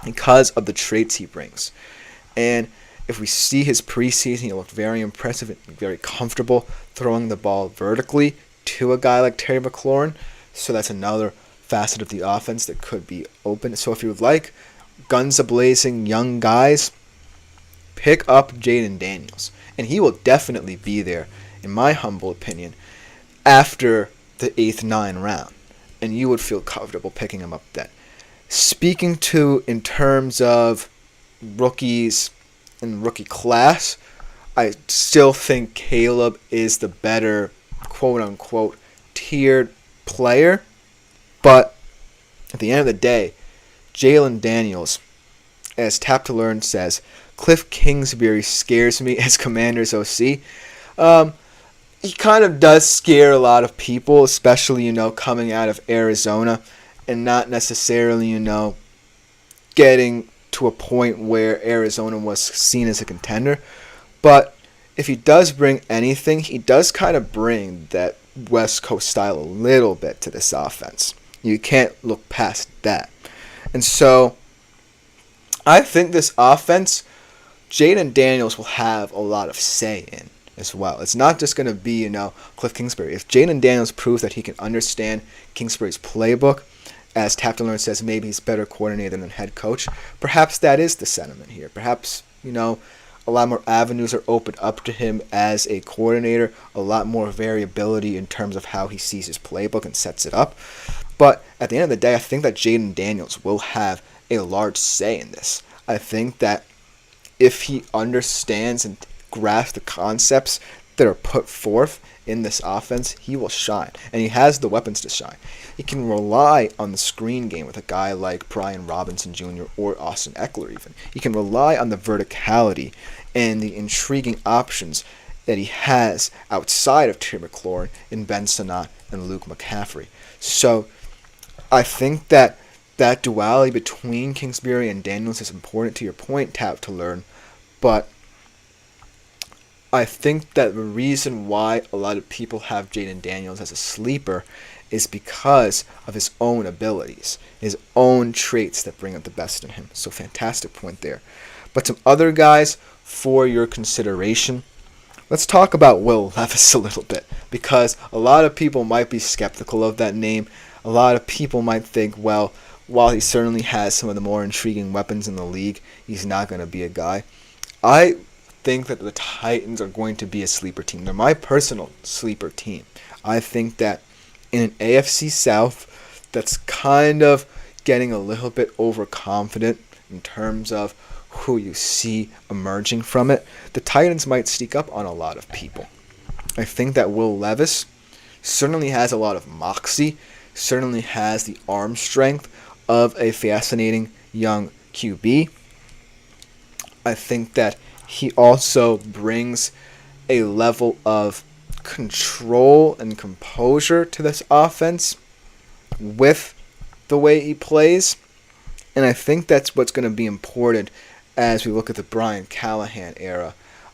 because of the traits he brings. And if we see his preseason, he looked very impressive and very comfortable throwing the ball vertically to a guy like Terry McLaurin. So that's another facet of the offense that could be open. So if you would like guns a-blazing young guys, pick up Jaden Daniels. And he will definitely be there, in my humble opinion, after the 8th, 9th round. And you would feel comfortable picking him up then. Speaking to in terms of rookies in rookie class, I still think Caleb is the better quote-unquote tiered player. But At the end of the day, Jalen Daniels, as Tap to Learn says, Cliff Kingsbury scares me as Commanders OC. He kind of does scare a lot of people, especially, coming out of Arizona and not necessarily, getting to a point where Arizona was seen as a contender. But if he does bring anything, he does kind of bring that West Coast style a little bit to this offense. You can't look past that. And so I think this offense, Jaden Daniels will have a lot of say in as well. It's not just going to be, Cliff Kingsbury. If Jaden Daniels proves that he can understand Kingsbury's playbook, as Tap to Learn says, maybe he's better coordinator than head coach, perhaps that is the sentiment here. Perhaps, a lot more avenues are opened up to him as a coordinator, a lot more variability in terms of how he sees his playbook and sets it up. But at the end of the day, I think that Jaden Daniels will have a large say in this. I think that if he understands and grasps the concepts that are put forth in this offense, he will shine. And he has the weapons to shine. He can rely on the screen game with a guy like Brian Robinson Jr. or Austin Eckler even. He can rely on the verticality and the intriguing options that he has outside of Terry McLaurin in Ben Sinnott and Luke McCaffrey. So I think that duality between Kingsbury and Daniels is important, to your point, Tap to Learn. But I think that the reason why a lot of people have Jaden Daniels as a sleeper is because of his own abilities, his own traits that bring out the best in him. So fantastic point there. But some other guys for your consideration. Let's talk about Will Levis a little bit, because a lot of people might be skeptical of that name. A lot of people might think, well, while he certainly has some of the more intriguing weapons in the league, he's not going to be a guy. I think that the Titans are going to be a sleeper team. They're my personal sleeper team. I think that in an AFC South that's kind of getting a little bit overconfident in terms of who you see emerging from it, the Titans might sneak up on a lot of people. I think that Will Levis certainly has a lot of moxie, certainly has the arm strength of a fascinating young QB. I think that he also brings a level of control and composure to this offense with the way he plays. And I think that's what's going to be important as we look at the Brian Callahan era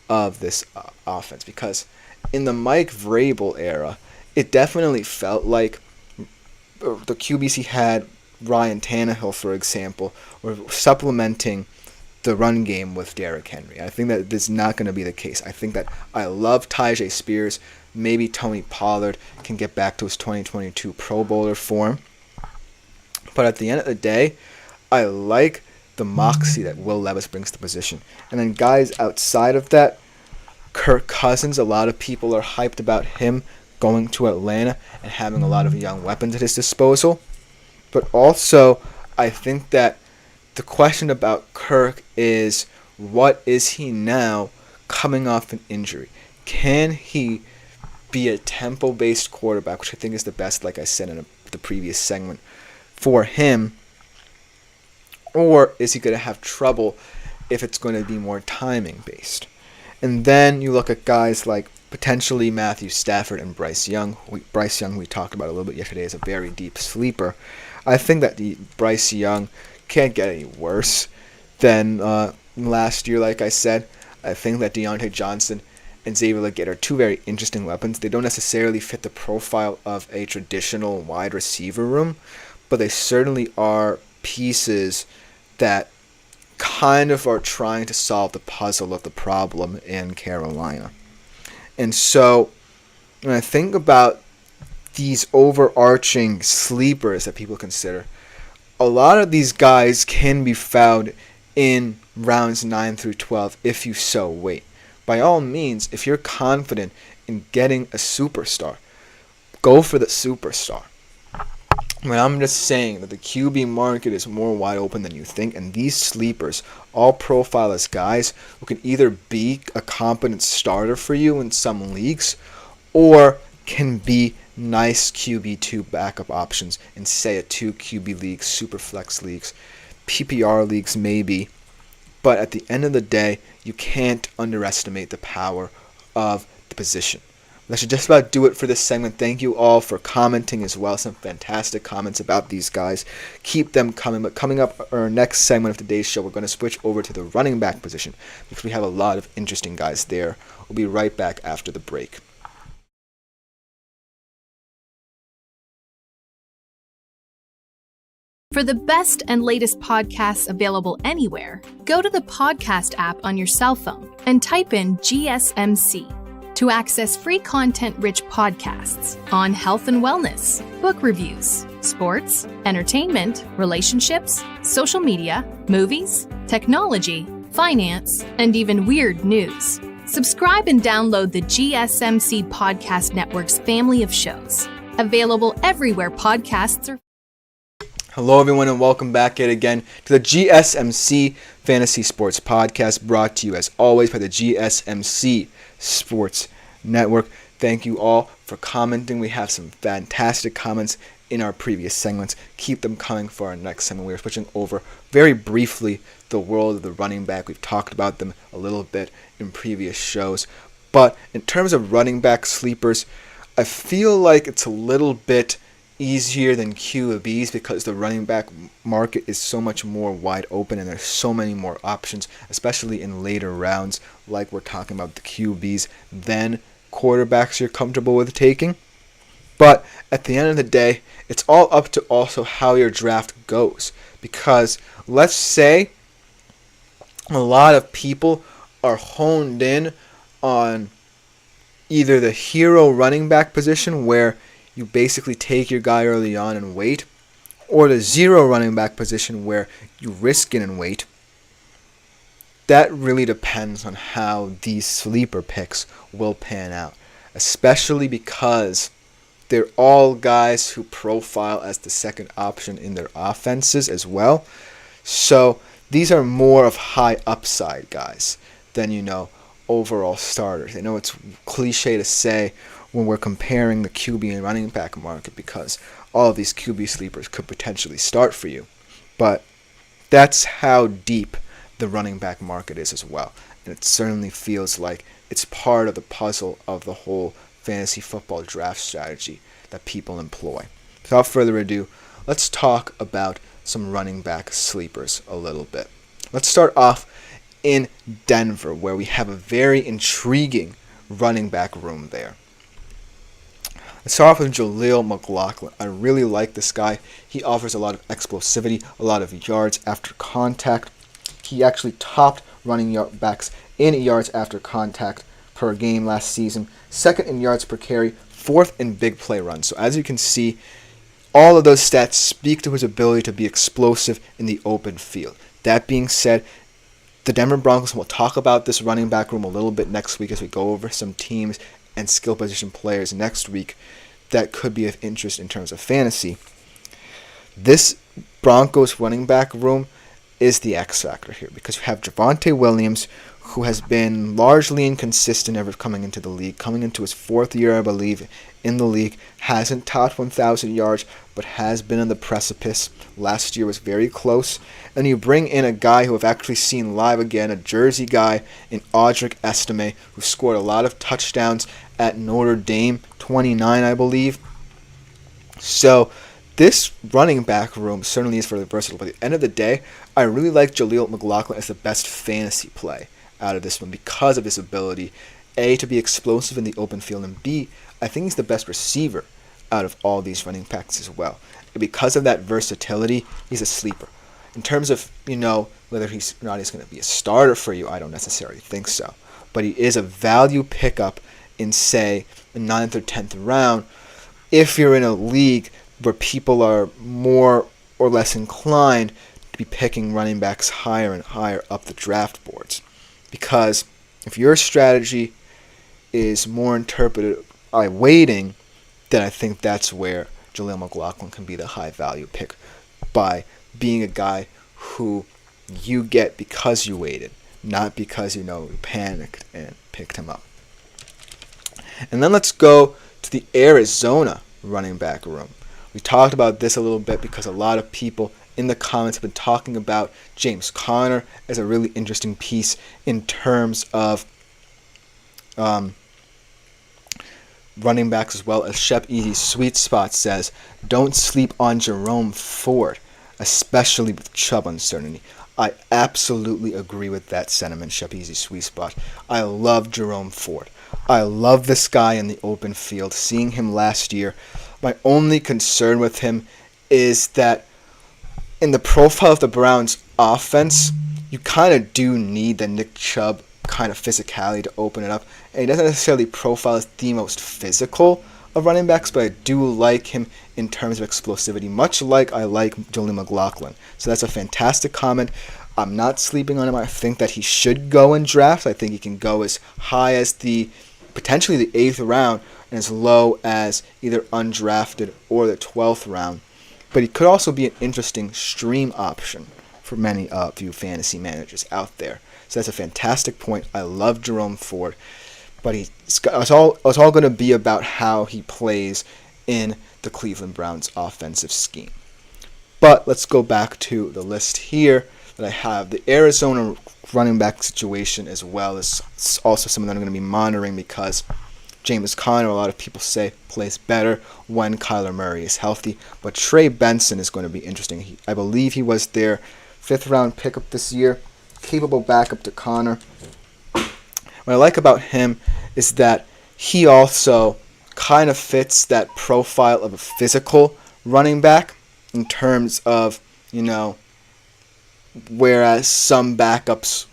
of this offense. Because in the Mike Vrabel era, it definitely felt like the QBs he had, Ryan Tannehill, for example, were supplementing the run game with Derrick Henry. I think that this is not going to be the case. I think that I love Tyjae Spears. Maybe Tony Pollard can get back to his 2022 Pro Bowler form. But at the end of the day, I like the moxie that Will Levis brings to the position. And then guys outside of that, Kirk Cousins, a lot of people are hyped about him going to Atlanta and having a lot of young weapons at his disposal. But also, I think that the question about Kirk is, what is he now coming off an injury? Can he be a tempo-based quarterback, which I think is the best, like I said in the previous segment, for him? Or is he going to have trouble if it's going to be more timing-based? And then you look at guys like potentially Matthew Stafford and Bryce Young. Bryce Young we talked about a little bit yesterday is a very deep sleeper. I think that Bryce Young can't get any worse than last year, like I said. I think that Deontay Johnson and Xavier Legette are two very interesting weapons. They don't necessarily fit the profile of a traditional wide receiver room, but they certainly are pieces that kind of are trying to solve the puzzle of the problem in Carolina. And so when I think about these overarching sleepers that people consider, a lot of these guys can be found in rounds 9 through 12 if you so wait. By all means, if you're confident in getting a superstar, go for the superstar. I'm just saying that the QB market is more wide open than you think, and these sleepers all profile as guys who can either be a competent starter for you in some leagues or can be nice QB2 backup options in, say, a 2 QB league, super flex leagues, PPR leagues maybe. But at the end of the day, you can't underestimate the power of the position. That should just about do it for this segment. Thank you all for commenting as well. Some fantastic comments about these guys. Keep them coming. But coming up, our next segment of today's show, we're going to switch over to the running back position because we have a lot of interesting guys there. We'll be right back after the break. For the best and latest podcasts available anywhere, go to the podcast app on your cell phone and type in GSMC to access free content-rich podcasts on health and wellness, book reviews, sports, entertainment, relationships, social media, movies, technology, finance, and even weird news. Subscribe and download the GSMC Podcast Network's family of shows, available everywhere podcasts are. Hello, everyone, and welcome back yet again to the GSMC Fantasy Sports Podcast, brought to you, as always, by the GSMC Sports Network. Thank you all for commenting. We have some fantastic comments in our previous segments. Keep them coming for our next segment. We are switching over very briefly the world of the running back. We've talked about them a little bit in previous shows. But in terms of running back sleepers, I feel like it's a little bit easier than QBs because the running back market is so much more wide open and there's so many more options, especially in later rounds, like we're talking about the QBs, than quarterbacks you're comfortable with taking. But at the end of the day, it's all up to also how your draft goes, because let's say a lot of people are honed in on either the hero running back position, where you basically take your guy early on and wait, or the zero running back position where you risk it and wait. That really depends on how these sleeper picks will pan out, especially because they're all guys who profile as the second option in their offenses as well. So these are more of high upside guys than, overall starters. I know it's cliche to say when we're comparing the QB and running back market, because all of these QB sleepers could potentially start for you. But that's how deep the running back market is as well. And it certainly feels like it's part of the puzzle of the whole fantasy football draft strategy that people employ. Without further ado, let's talk about some running back sleepers a little bit. Let's start off in Denver, where we have a very intriguing running back room there. Let's start off with Jaleel McLaughlin. I really like this guy. He offers a lot of explosivity, a lot of yards after contact. He actually topped running backs in yards after contact per game last season, second in yards per carry, fourth in big play runs. So as you can see, all of those stats speak to his ability to be explosive in the open field. That being said, the Denver Broncos, will talk about this running back room a little bit next week as we go over some teams and skill position players next week that could be of interest in terms of fantasy. This Broncos running back room is the X factor here, because you have Javonte Williams, who has been largely inconsistent ever coming into the league. Coming into his fourth year, I believe, in the league, hasn't topped 1,000 yards, but has been on the precipice. Last year was very close. And you bring in a guy who I've actually seen live again, a Jersey guy in Audric Estime, who scored a lot of touchdowns at Notre Dame, 29, I believe. So this running back room certainly is for the versatile. But at the end of the day, I really like Jaleel McLaughlin as the best fantasy play out of this one because of his ability, A, to be explosive in the open field, and B, I think he's the best receiver out of all these running backs as well. And because of that versatility, he's a sleeper. In terms of, whether he's going to be a starter for you, I don't necessarily think so. But he is a value pickup in, say, the 9th or 10th round if you're in a league where people are more or less inclined to be picking running backs higher and higher up the draft boards. Because if your strategy is more interpreted by waiting, then I think that's where Jaleel McLaughlin can be the high value pick, by being a guy who you get because you waited, not because you panicked and picked him up. And then let's go to the Arizona running back room. We talked about this a little bit because a lot of people in the comments have been talking about James Conner as a really interesting piece in terms of running backs as well. As Shep Easy's Sweet Spot says, don't sleep on Jerome Ford, especially with Chubb uncertainty. I absolutely agree with that sentiment, Shep Easy's Sweet Spot. I love Jerome Ford. I love this guy in the open field. Seeing him last year, my only concern with him is that in the profile of the Browns offense, you kind of do need the Nick Chubb kind of physicality to open it up. And he doesn't necessarily profile as the most physical of running backs, but I do like him in terms of explosivity, much like I like Julian McLaughlin. So that's a fantastic comment. I'm not sleeping on him. I think that he should go in drafts. I think he can go as high as potentially the 8th round and as low as either undrafted or the 12th round. But he could also be an interesting stream option for many of you fantasy managers out there. So that's a fantastic point. I love Jerome Ford. But it's all going to be about how he plays in the Cleveland Browns offensive scheme. But let's go back to the list here that I have. The Arizona running back situation as well is also something that I'm going to be monitoring because James Conner, a lot of people say, plays better when Kyler Murray is healthy. But Trey Benson is going to be interesting. I believe he was their 5th round pickup this year, capable backup to Conner. What I like about him is that he also kind of fits that profile of a physical running back in terms of, whereas some backups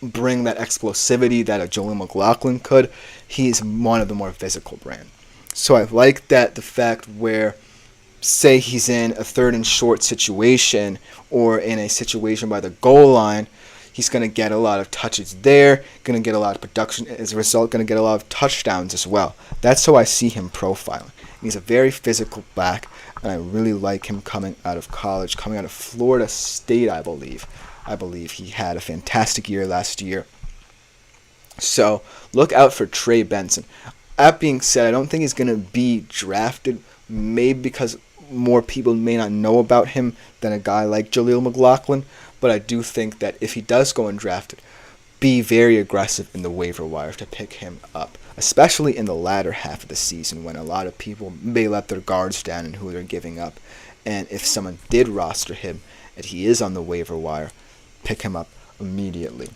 bring that explosivity that a Julian McLaughlin could, he's one of the more physical brand. So I like that the fact where, say he's in a 3rd and short situation or in a situation by the goal line, he's going to get a lot of touches there, going to get a lot of production, as a result going to get a lot of touchdowns as well. That's how I see him profiling. He's a very physical back, and I really like him coming out of college, coming out of Florida State, I believe. I believe he had a fantastic year last year. So look out for Trey Benson. That being said, I don't think he's going to be drafted, maybe because more people may not know about him than a guy like Jaleel McLaughlin. But I do think that if he does go undrafted, be very aggressive in the waiver wire to pick him up, especially in the latter half of the season when a lot of people may let their guards down in who they're giving up. And if someone did roster him and he is on the waiver wire, pick him up immediately.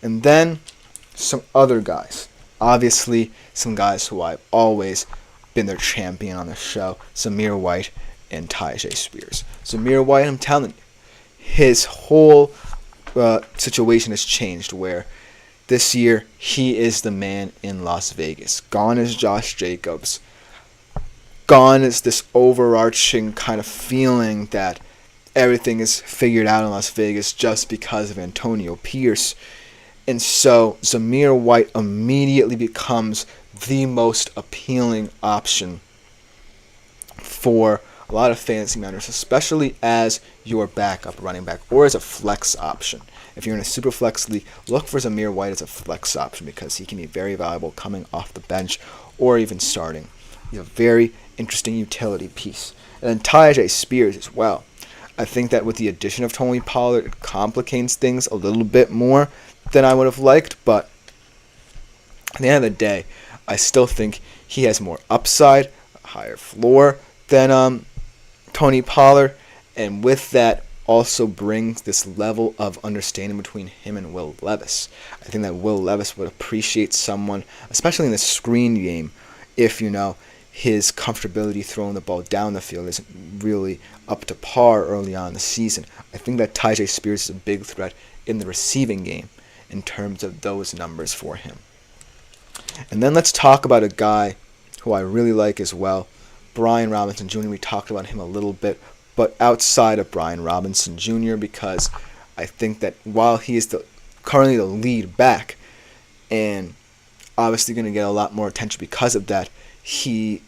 And then some other guys. Obviously, some guys who I've always been their champion on the show, Zamir White and Tyjae Spears. Zamir White, I'm telling you, his whole situation has changed where this year he is the man in Las Vegas. Gone is Josh Jacobs. Gone is this overarching kind of feeling that everything is figured out in Las Vegas just because of Antonio Pierce. And so Zamir White immediately becomes the most appealing option for a lot of fantasy managers, especially as your backup running back or as a flex option. If you're in a super flex league, look for Zamir White as a flex option because he can be very valuable coming off the bench or even starting. He's a very interesting utility piece. And then Tyjae Spears as well. I think that with the addition of Tony Pollard, it complicates things a little bit more than I would have liked, but at the end of the day, I still think he has more upside, a higher floor than Tony Pollard, and with that also brings this level of understanding between him and Will Levis. I think that Will Levis would appreciate someone, especially in the screen game, if his comfortability throwing the ball down the field isn't really up to par early on in the season. I think that Tyjae Spears is a big threat in the receiving game in terms of those numbers for him. And then let's talk about a guy who I really like as well, Brian Robinson Jr. We talked about him a little bit, but outside of Brian Robinson Jr., because I think that while he is currently the lead back and obviously going to get a lot more attention because of that, he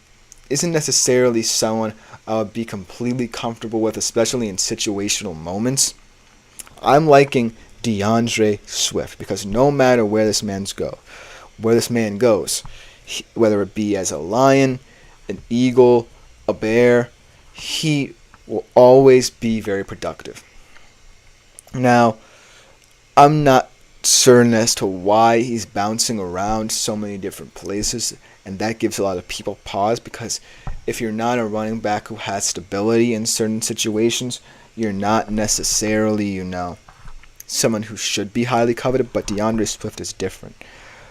isn't necessarily someone I would be completely comfortable with, especially in situational moments. I'm liking DeAndre Swift because no matter where this man goes, whether it be as a Lion, an Eagle, a Bear, he will always be very productive. Now, I'm not certain as to why he's bouncing around so many different places, and that gives a lot of people pause, because if you're not a running back who has stability in certain situations, you're not necessarily, someone who should be highly coveted. But DeAndre Swift is different,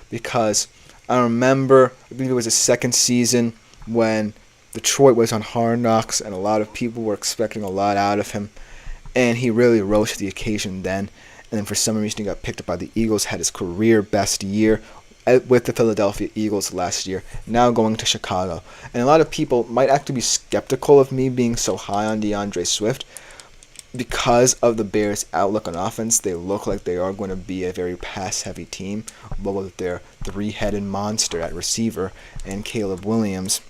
because I remember, I believe it was the second season when Detroit was on Hard Knocks, and a lot of people were expecting a lot out of him, and he really rose to the occasion then. And then for some reason he got picked up by the Eagles, had his career best year with the Philadelphia Eagles last year, now going to Chicago. And a lot of people might actually be skeptical of me being so high on DeAndre Swift because of the Bears' outlook on offense. They look like they are going to be a very pass-heavy team, but with their three-headed monster at receiver and Caleb Williams.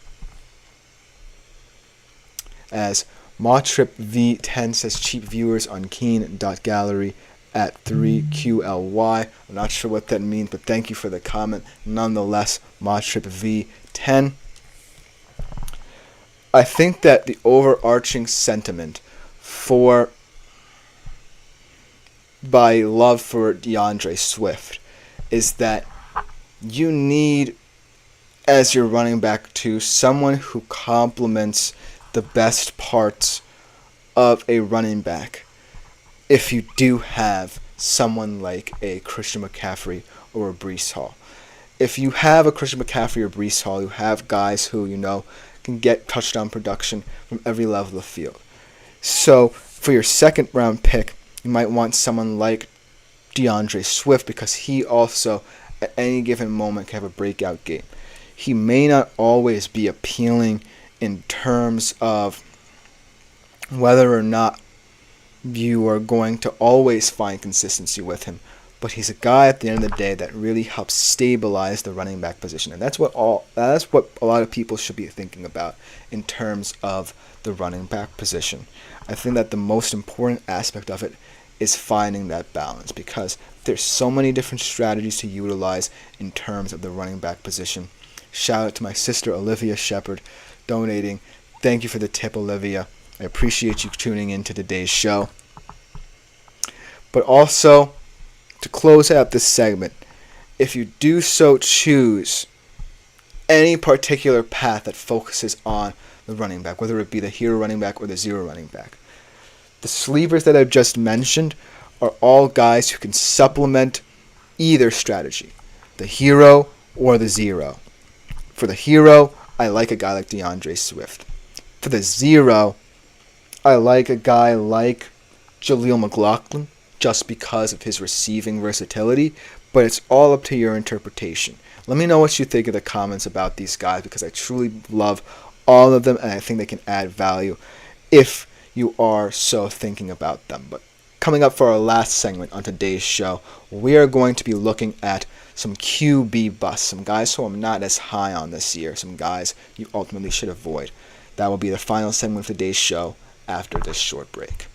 As Mawtrip V10 says, cheap viewers on Keen.gallery at 3QLY. I'm not sure what that means, but thank you for the comment. Nonetheless, Mawtrip V10. I think that the overarching sentiment by love for DeAndre Swift is that you need, as your running back too, someone who complements the best parts of a running back. If you do have someone like a Christian McCaffrey or a Breece Hall. If you have a Christian McCaffrey or Breece Hall, you have guys who, can get touchdown production from every level of the field. So for your second round pick, you might want someone like DeAndre Swift, because he also, at any given moment, can have a breakout game. He may not always be appealing in terms of whether or not you are going to always find consistency with him, but he's a guy at the end of the day that really helps stabilize the running back position, and that's what a lot of people should be thinking about in terms of the running back position. I think that the most important aspect of it is finding that balance, because there's so many different strategies to utilize in terms of the running back position. Shout out to my sister Olivia Shepard donating. Thank you for the tip, Olivia. I appreciate you tuning in to today's show. But also, to close out this segment, if you do so choose any particular path that focuses on the running back, whether it be the hero running back or the zero running back, the sleepers that I've just mentioned are all guys who can supplement either strategy, the hero or the zero. For the hero, I like a guy like DeAndre Swift. For the zero, I like a guy like Jaleel McLaughlin, just because of his receiving versatility, but it's all up to your interpretation. Let me know what you think in the comments about these guys, because I truly love all of them, and I think they can add value if you are so thinking about them. But coming up for our last segment on today's show, we are going to be looking at some QB busts, some guys who I'm not as high on this year, some guys you ultimately should avoid. That will be the final segment of today's show after this short break.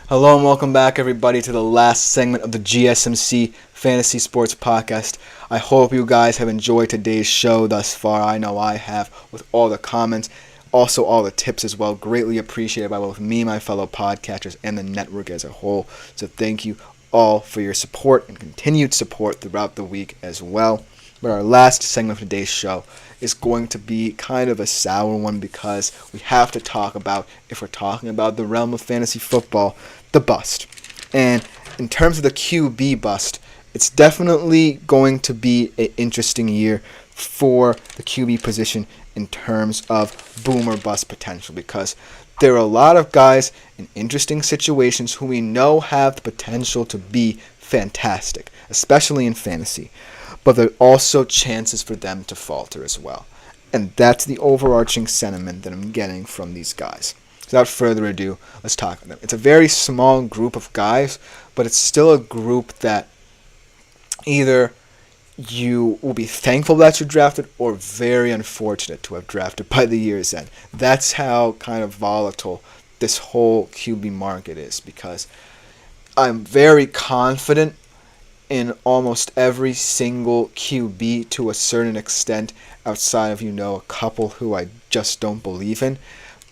Hello and welcome back, everybody, to the last segment of the GSMC Fantasy Sports Podcast. I hope you guys have enjoyed today's show thus far. I know I have, with all the comments. Also, all the tips as well, greatly appreciated by both me, my fellow podcasters, and the network as a whole. So thank you all for your support and continued support throughout the week as well. But our last segment of today's show is going to be kind of a sour one because we have to talk about, if we're talking about the realm of fantasy football, the bust. And in terms of the QB bust, it's definitely going to be an interesting year for the QB position in terms of boom or bust potential, because there are a lot of guys in interesting situations who we know have the potential to be fantastic, especially in fantasy. But there are also chances for them to falter as well. And that's the overarching sentiment that I'm getting from these guys. Without further ado, let's talk about them. It's a very small group of guys, but it's still a group that either you will be thankful that you drafted or very unfortunate to have drafted by the year's end. That's how kind of volatile this whole QB market is, because I'm very confident in almost every single QB to a certain extent, outside of, a couple who I just don't believe in.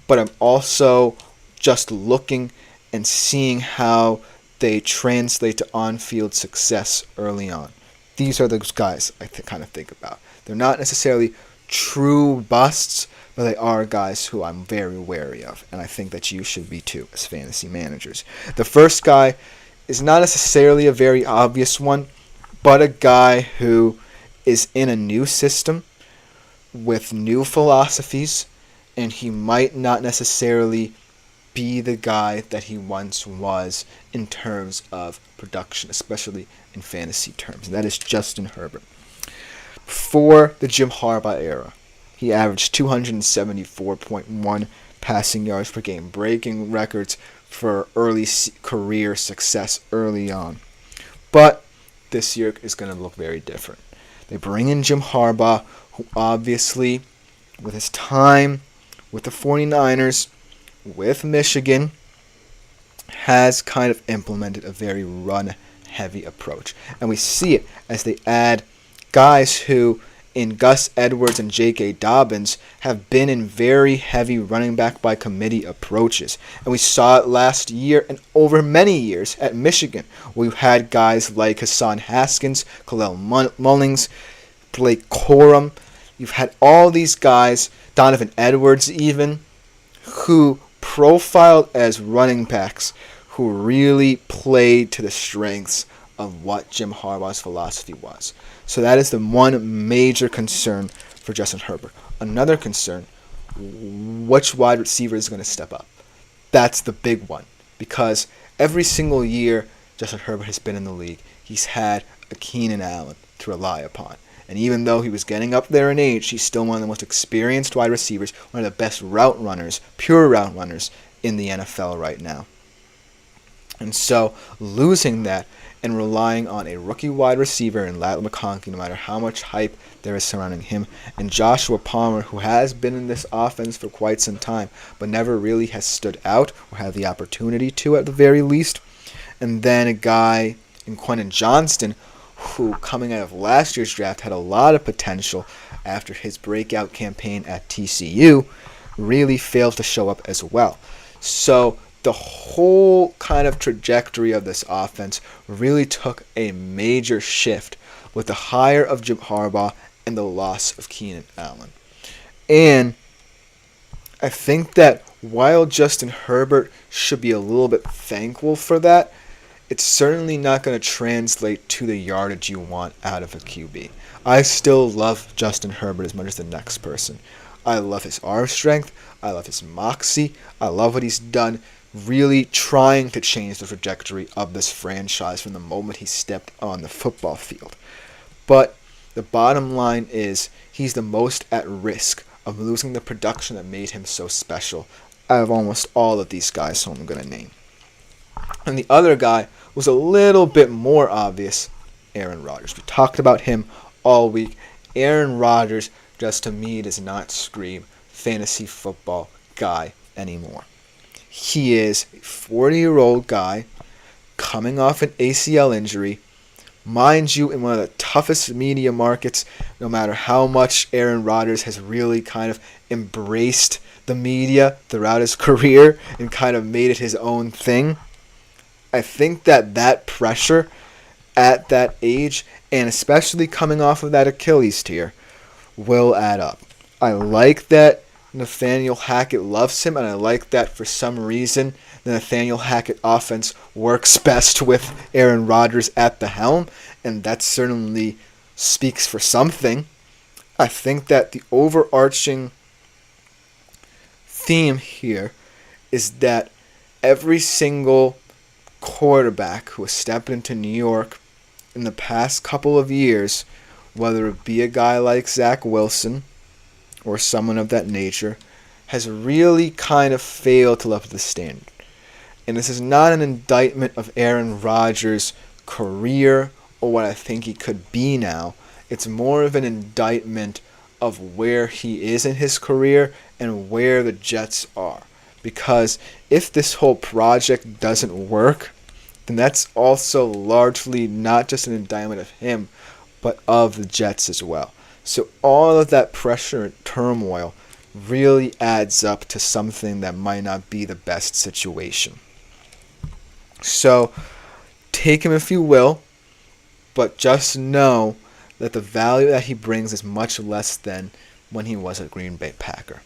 But I'm also just looking and seeing how they translate to on-field success early on. These are those guys I kind of think about. They're not necessarily true busts, but they are guys who I'm very wary of, and I think that you should be too as fantasy managers. The first guy is not necessarily a very obvious one, but a guy who is in a new system with new philosophies, and he might not necessarily be the guy that he once was in terms of production, especially in fantasy terms. And that is Justin Herbert. Before the Jim Harbaugh era, he averaged 274.1 passing yards per game, breaking records for early career success early on. But this year is going to look very different. They bring in Jim Harbaugh, who obviously, with his time with the 49ers, with Michigan, has kind of implemented a very run-heavy approach. And we see it as they add guys who, in Gus Edwards and J.K. Dobbins, have been in very heavy running back by committee approaches. And we saw it last year and over many years at Michigan. We've had guys like Hassan Haskins, Khalil Mullings, Blake Corum. You've had all these guys, Donovan Edwards even, who profiled as running backs who really played to the strengths of what Jim Harbaugh's philosophy was. So that is the one major concern for Justin Herbert. Another concern, which wide receiver is going to step up? That's the big one, because every single year Justin Herbert has been in the league, he's had a Keenan Allen to rely upon. And even though he was getting up there in age, he's still one of the most experienced wide receivers, one of the best route runners, pure route runners in the NFL right now. And so losing that and relying on a rookie wide receiver in Lat McConkey, no matter how much hype there is surrounding him, and Joshua Palmer, who has been in this offense for quite some time, but never really has stood out or had the opportunity to at the very least. And then a guy in Quentin Johnston, who coming out of last year's draft had a lot of potential after his breakout campaign at TCU, really failed to show up as well. So the whole kind of trajectory of this offense really took a major shift with the hire of Jim Harbaugh and the loss of Keenan Allen. And I think that while Justin Herbert should be a little bit thankful for that, it's certainly not going to translate to the yardage you want out of a QB. I still love Justin Herbert as much as the next person. I love his arm strength. I love his moxie. I love what he's done, really trying to change the trajectory of this franchise from the moment he stepped on the football field. But the bottom line is he's the most at risk of losing the production that made him so special out of almost all of these guys who I'm going to name. And the other guy was a little bit more obvious, Aaron Rodgers. We talked about him all week. Aaron Rodgers, just to me, does not scream fantasy football guy anymore. He is a 40-year-old guy coming off an ACL injury, Mind you, in one of the toughest media markets, no matter how much Aaron Rodgers has really kind of embraced the media throughout his career and kind of made it his own thing, I think that pressure at that age, and especially coming off of that Achilles tear, will add up. I like that Nathaniel Hackett loves him, and I like that for some reason the Nathaniel Hackett offense works best with Aaron Rodgers at the helm, and that certainly speaks for something. I think that the overarching theme here is that every single quarterback who has stepped into New York in the past couple of years, whether it be a guy like Zach Wilson or someone of that nature, has really kind of failed to live up to the standard. And this is not an indictment of Aaron Rodgers' career or what I think he could be now. It's more of an indictment of where he is in his career and where the Jets are. Because if this whole project doesn't work, then that's also largely not just an indictment of him, but of the Jets as well. So all of that pressure and turmoil really adds up to something that might not be the best situation. So take him if you will, but just know that the value that he brings is much less than when he was a Green Bay Packer.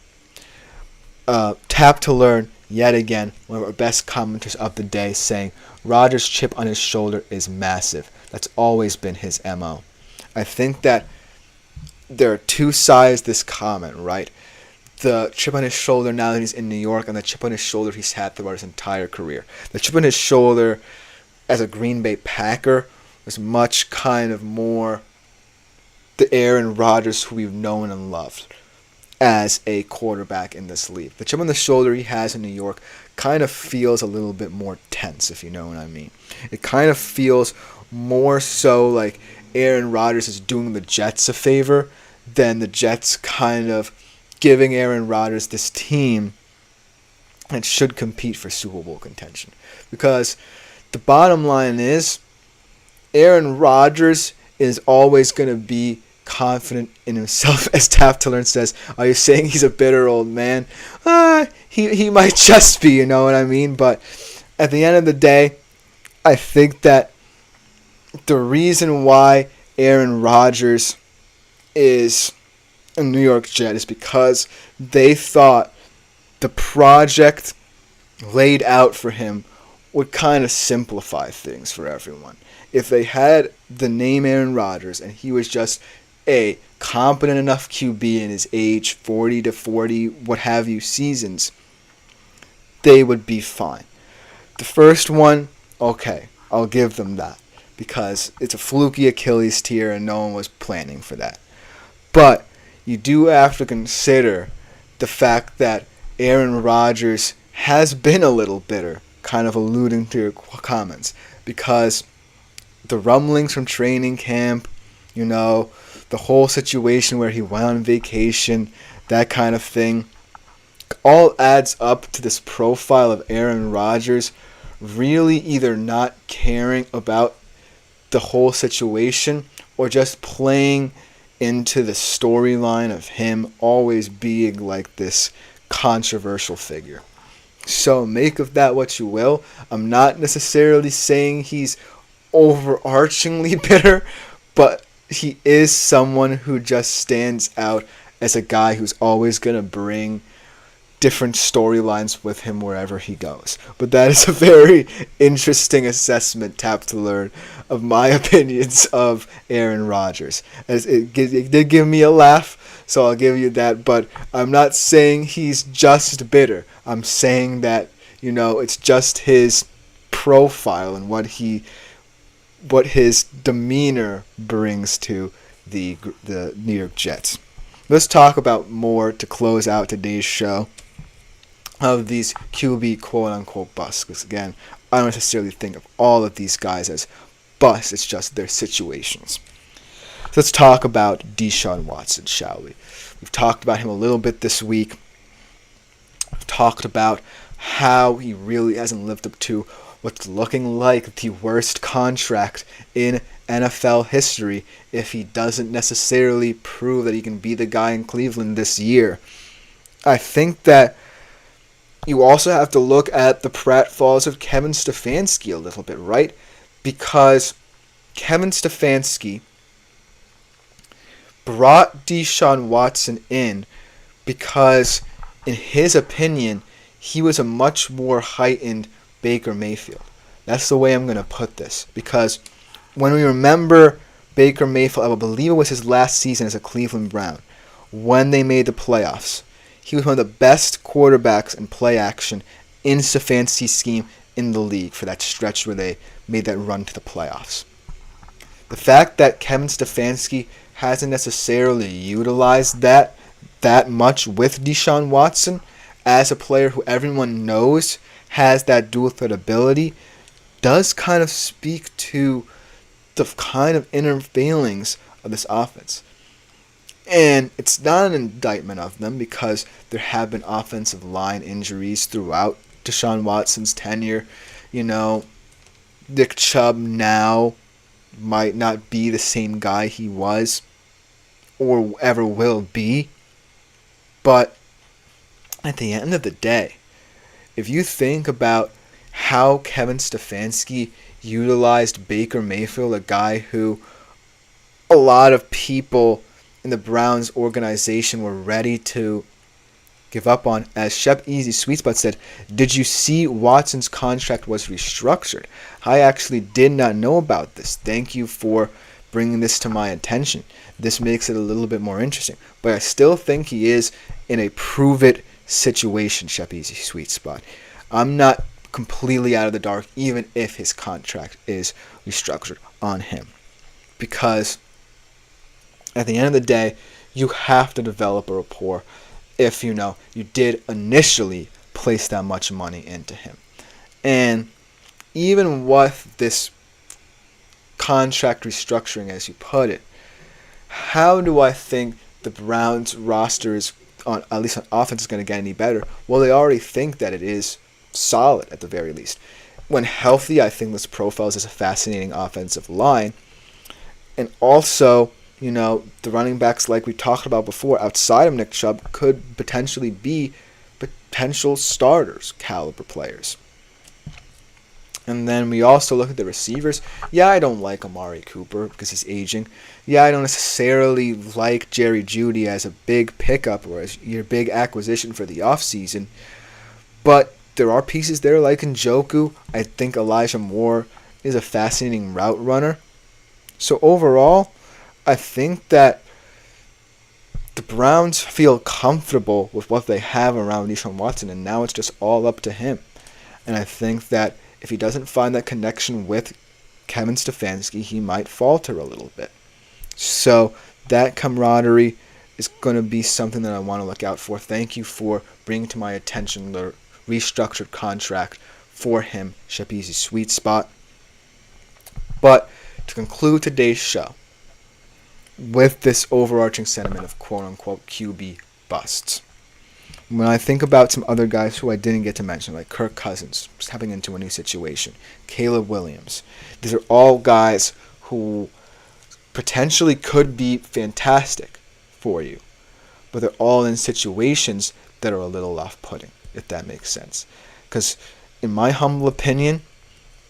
Tap to Learn, yet again, one of our best commenters of the day, saying Rodgers' chip on his shoulder is massive. That's always been his MO. I think that there are two sides to this comment, right? The chip on his shoulder now that he's in New York, and the chip on his shoulder he's had throughout his entire career. The chip on his shoulder as a Green Bay Packer was much kind of more the Aaron Rodgers who we've known and loved as a quarterback in this league. The chip on the shoulder he has in New York kind of feels a little bit more tense, if you know what I mean. It kind of feels more so like Aaron Rodgers is doing the Jets a favor than the Jets kind of giving Aaron Rodgers this team that should compete for Super Bowl contention. Because the bottom line is, Aaron Rodgers is always going to be confident in himself. As Tap to Learn says, are you saying he's a bitter old man? He might just be, you know what I mean? But at the end of the day, I think that the reason why Aaron Rodgers is a New York Jet is because they thought the project laid out for him would kind of simplify things for everyone. If they had the name Aaron Rodgers and he was just a competent enough QB in his age 40 to 40, what have you, seasons, they would be fine. The first one, okay, I'll give them that, because it's a fluky Achilles tear and no one was planning for that. But you do have to consider the fact that Aaron Rodgers has been a little bitter, kind of alluding to your comments, because the rumblings from training camp, you know, the whole situation where he went on vacation, that kind of thing, all adds up to this profile of Aaron Rodgers really either not caring about the whole situation or just playing into the storyline of him always being like this controversial figure. So make of that what you will. I'm not necessarily saying he's overarchingly bitter, but he is someone who just stands out as a guy who's always going to bring different storylines with him wherever he goes. But that is a very interesting assessment, Tap to Learn, of my opinions of Aaron Rodgers. As it did give me a laugh, so I'll give you that. But I'm not saying he's just bitter. I'm saying that, you know, it's just his profile and what his demeanor brings to the New York Jets. Let's talk about more to close out today's show of these QB quote-unquote busts. Because again, I don't necessarily think of all of these guys as busts. It's just their situations. So let's talk about Deshaun Watson, shall we? We've talked about him a little bit this week. We've talked about how he really hasn't lived up to what's looking like the worst contract in NFL history if he doesn't necessarily prove that he can be the guy in Cleveland this year. I think that you also have to look at the pratfalls of Kevin Stefanski a little bit, right? Because Kevin Stefanski brought Deshaun Watson in because, in his opinion, he was a much more heightened Baker Mayfield. That's the way I'm going to put this. Because when we remember Baker Mayfield, I believe it was his last season as a Cleveland Brown, when they made the playoffs, he was one of the best quarterbacks in play action in Stefanski's scheme in the league for that stretch where they made that run to the playoffs. The fact that Kevin Stefanski hasn't necessarily utilized that much with Deshaun Watson as a player who everyone knows has that dual threat ability does kind of speak to the kind of inner failings of this offense. And it's not an indictment of them because there have been offensive line injuries throughout Deshaun Watson's tenure. You know, Nick Chubb now might not be the same guy he was or ever will be. But at the end of the day, if you think about how Kevin Stefanski utilized Baker Mayfield, a guy who a lot of people in the Browns organization were ready to give up on, as Shep Easy Sweet Spot said, did you see Watson's contract was restructured? I actually did not know about this. Thank you for bringing this to my attention. This makes it a little bit more interesting. But I still think he is in a prove-it situation, Shep Easy Sweet Spot. I'm not completely out of the dark, even if his contract is restructured on him. Because at the end of the day, you have to develop a rapport if you did initially place that much money into him. And even with this contract restructuring, as you put it, how do I think the Browns roster is, at least on offense, is going to get any better? Well, they already think that it is solid at the very least. When healthy, I think this profiles as a fascinating offensive line. And also, the running backs, like we talked about before, outside of Nick Chubb, could potentially be potential starters caliber players. And then we also look at the receivers. Yeah, I don't like Amari Cooper because he's aging. Yeah, I don't necessarily like Jerry Jeudy as a big pickup or as your big acquisition for the offseason. But there are pieces there like Njoku. I think Elijah Moore is a fascinating route runner. So overall, I think that the Browns feel comfortable with what they have around Deshaun Watson, and now it's just all up to him. And I think that if he doesn't find that connection with Kevin Stefanski, he might falter a little bit. So that camaraderie is going to be something that I want to look out for. Thank you for bringing to my attention the restructured contract for him, Shep Easy Sweet Spot. But to conclude today's show, with this overarching sentiment of quote-unquote QB busts. When I think about some other guys who I didn't get to mention, like Kirk Cousins, stepping into a new situation, Caleb Williams, these are all guys who potentially could be fantastic for you, but they're all in situations that are a little off-putting, if that makes sense. Because in my humble opinion,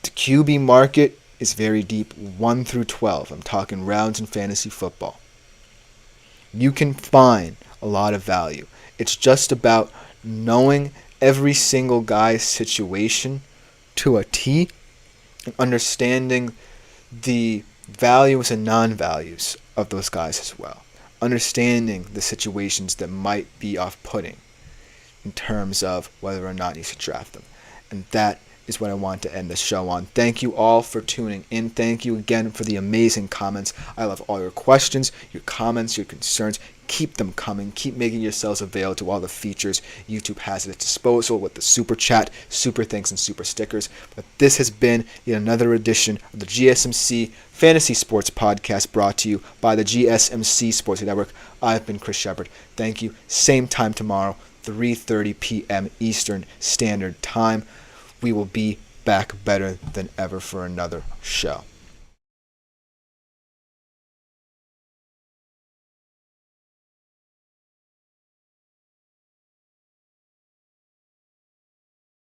the QB market is very deep, 1 through 12. I'm talking rounds in fantasy football. You can find a lot of value. It's just about knowing every single guy's situation to a T and understanding the values and non-values of those guys as well. Understanding the situations that might be off-putting in terms of whether or not you should draft them. And that is what I want to end the show on. Thank you all for tuning in. Thank you again for the amazing comments. I love all your questions, your comments, your concerns. Keep them coming. Keep making yourselves available to all the features YouTube has at its disposal with the super chat, super thanks, and super stickers. But this has been yet another edition of the GSMC Fantasy Sports Podcast brought to you by the GSMC Sports Network. I've been Chris Shepard. Thank you. Same time tomorrow, 3:30 p.m. Eastern Standard Time. We will be back better than ever for another show.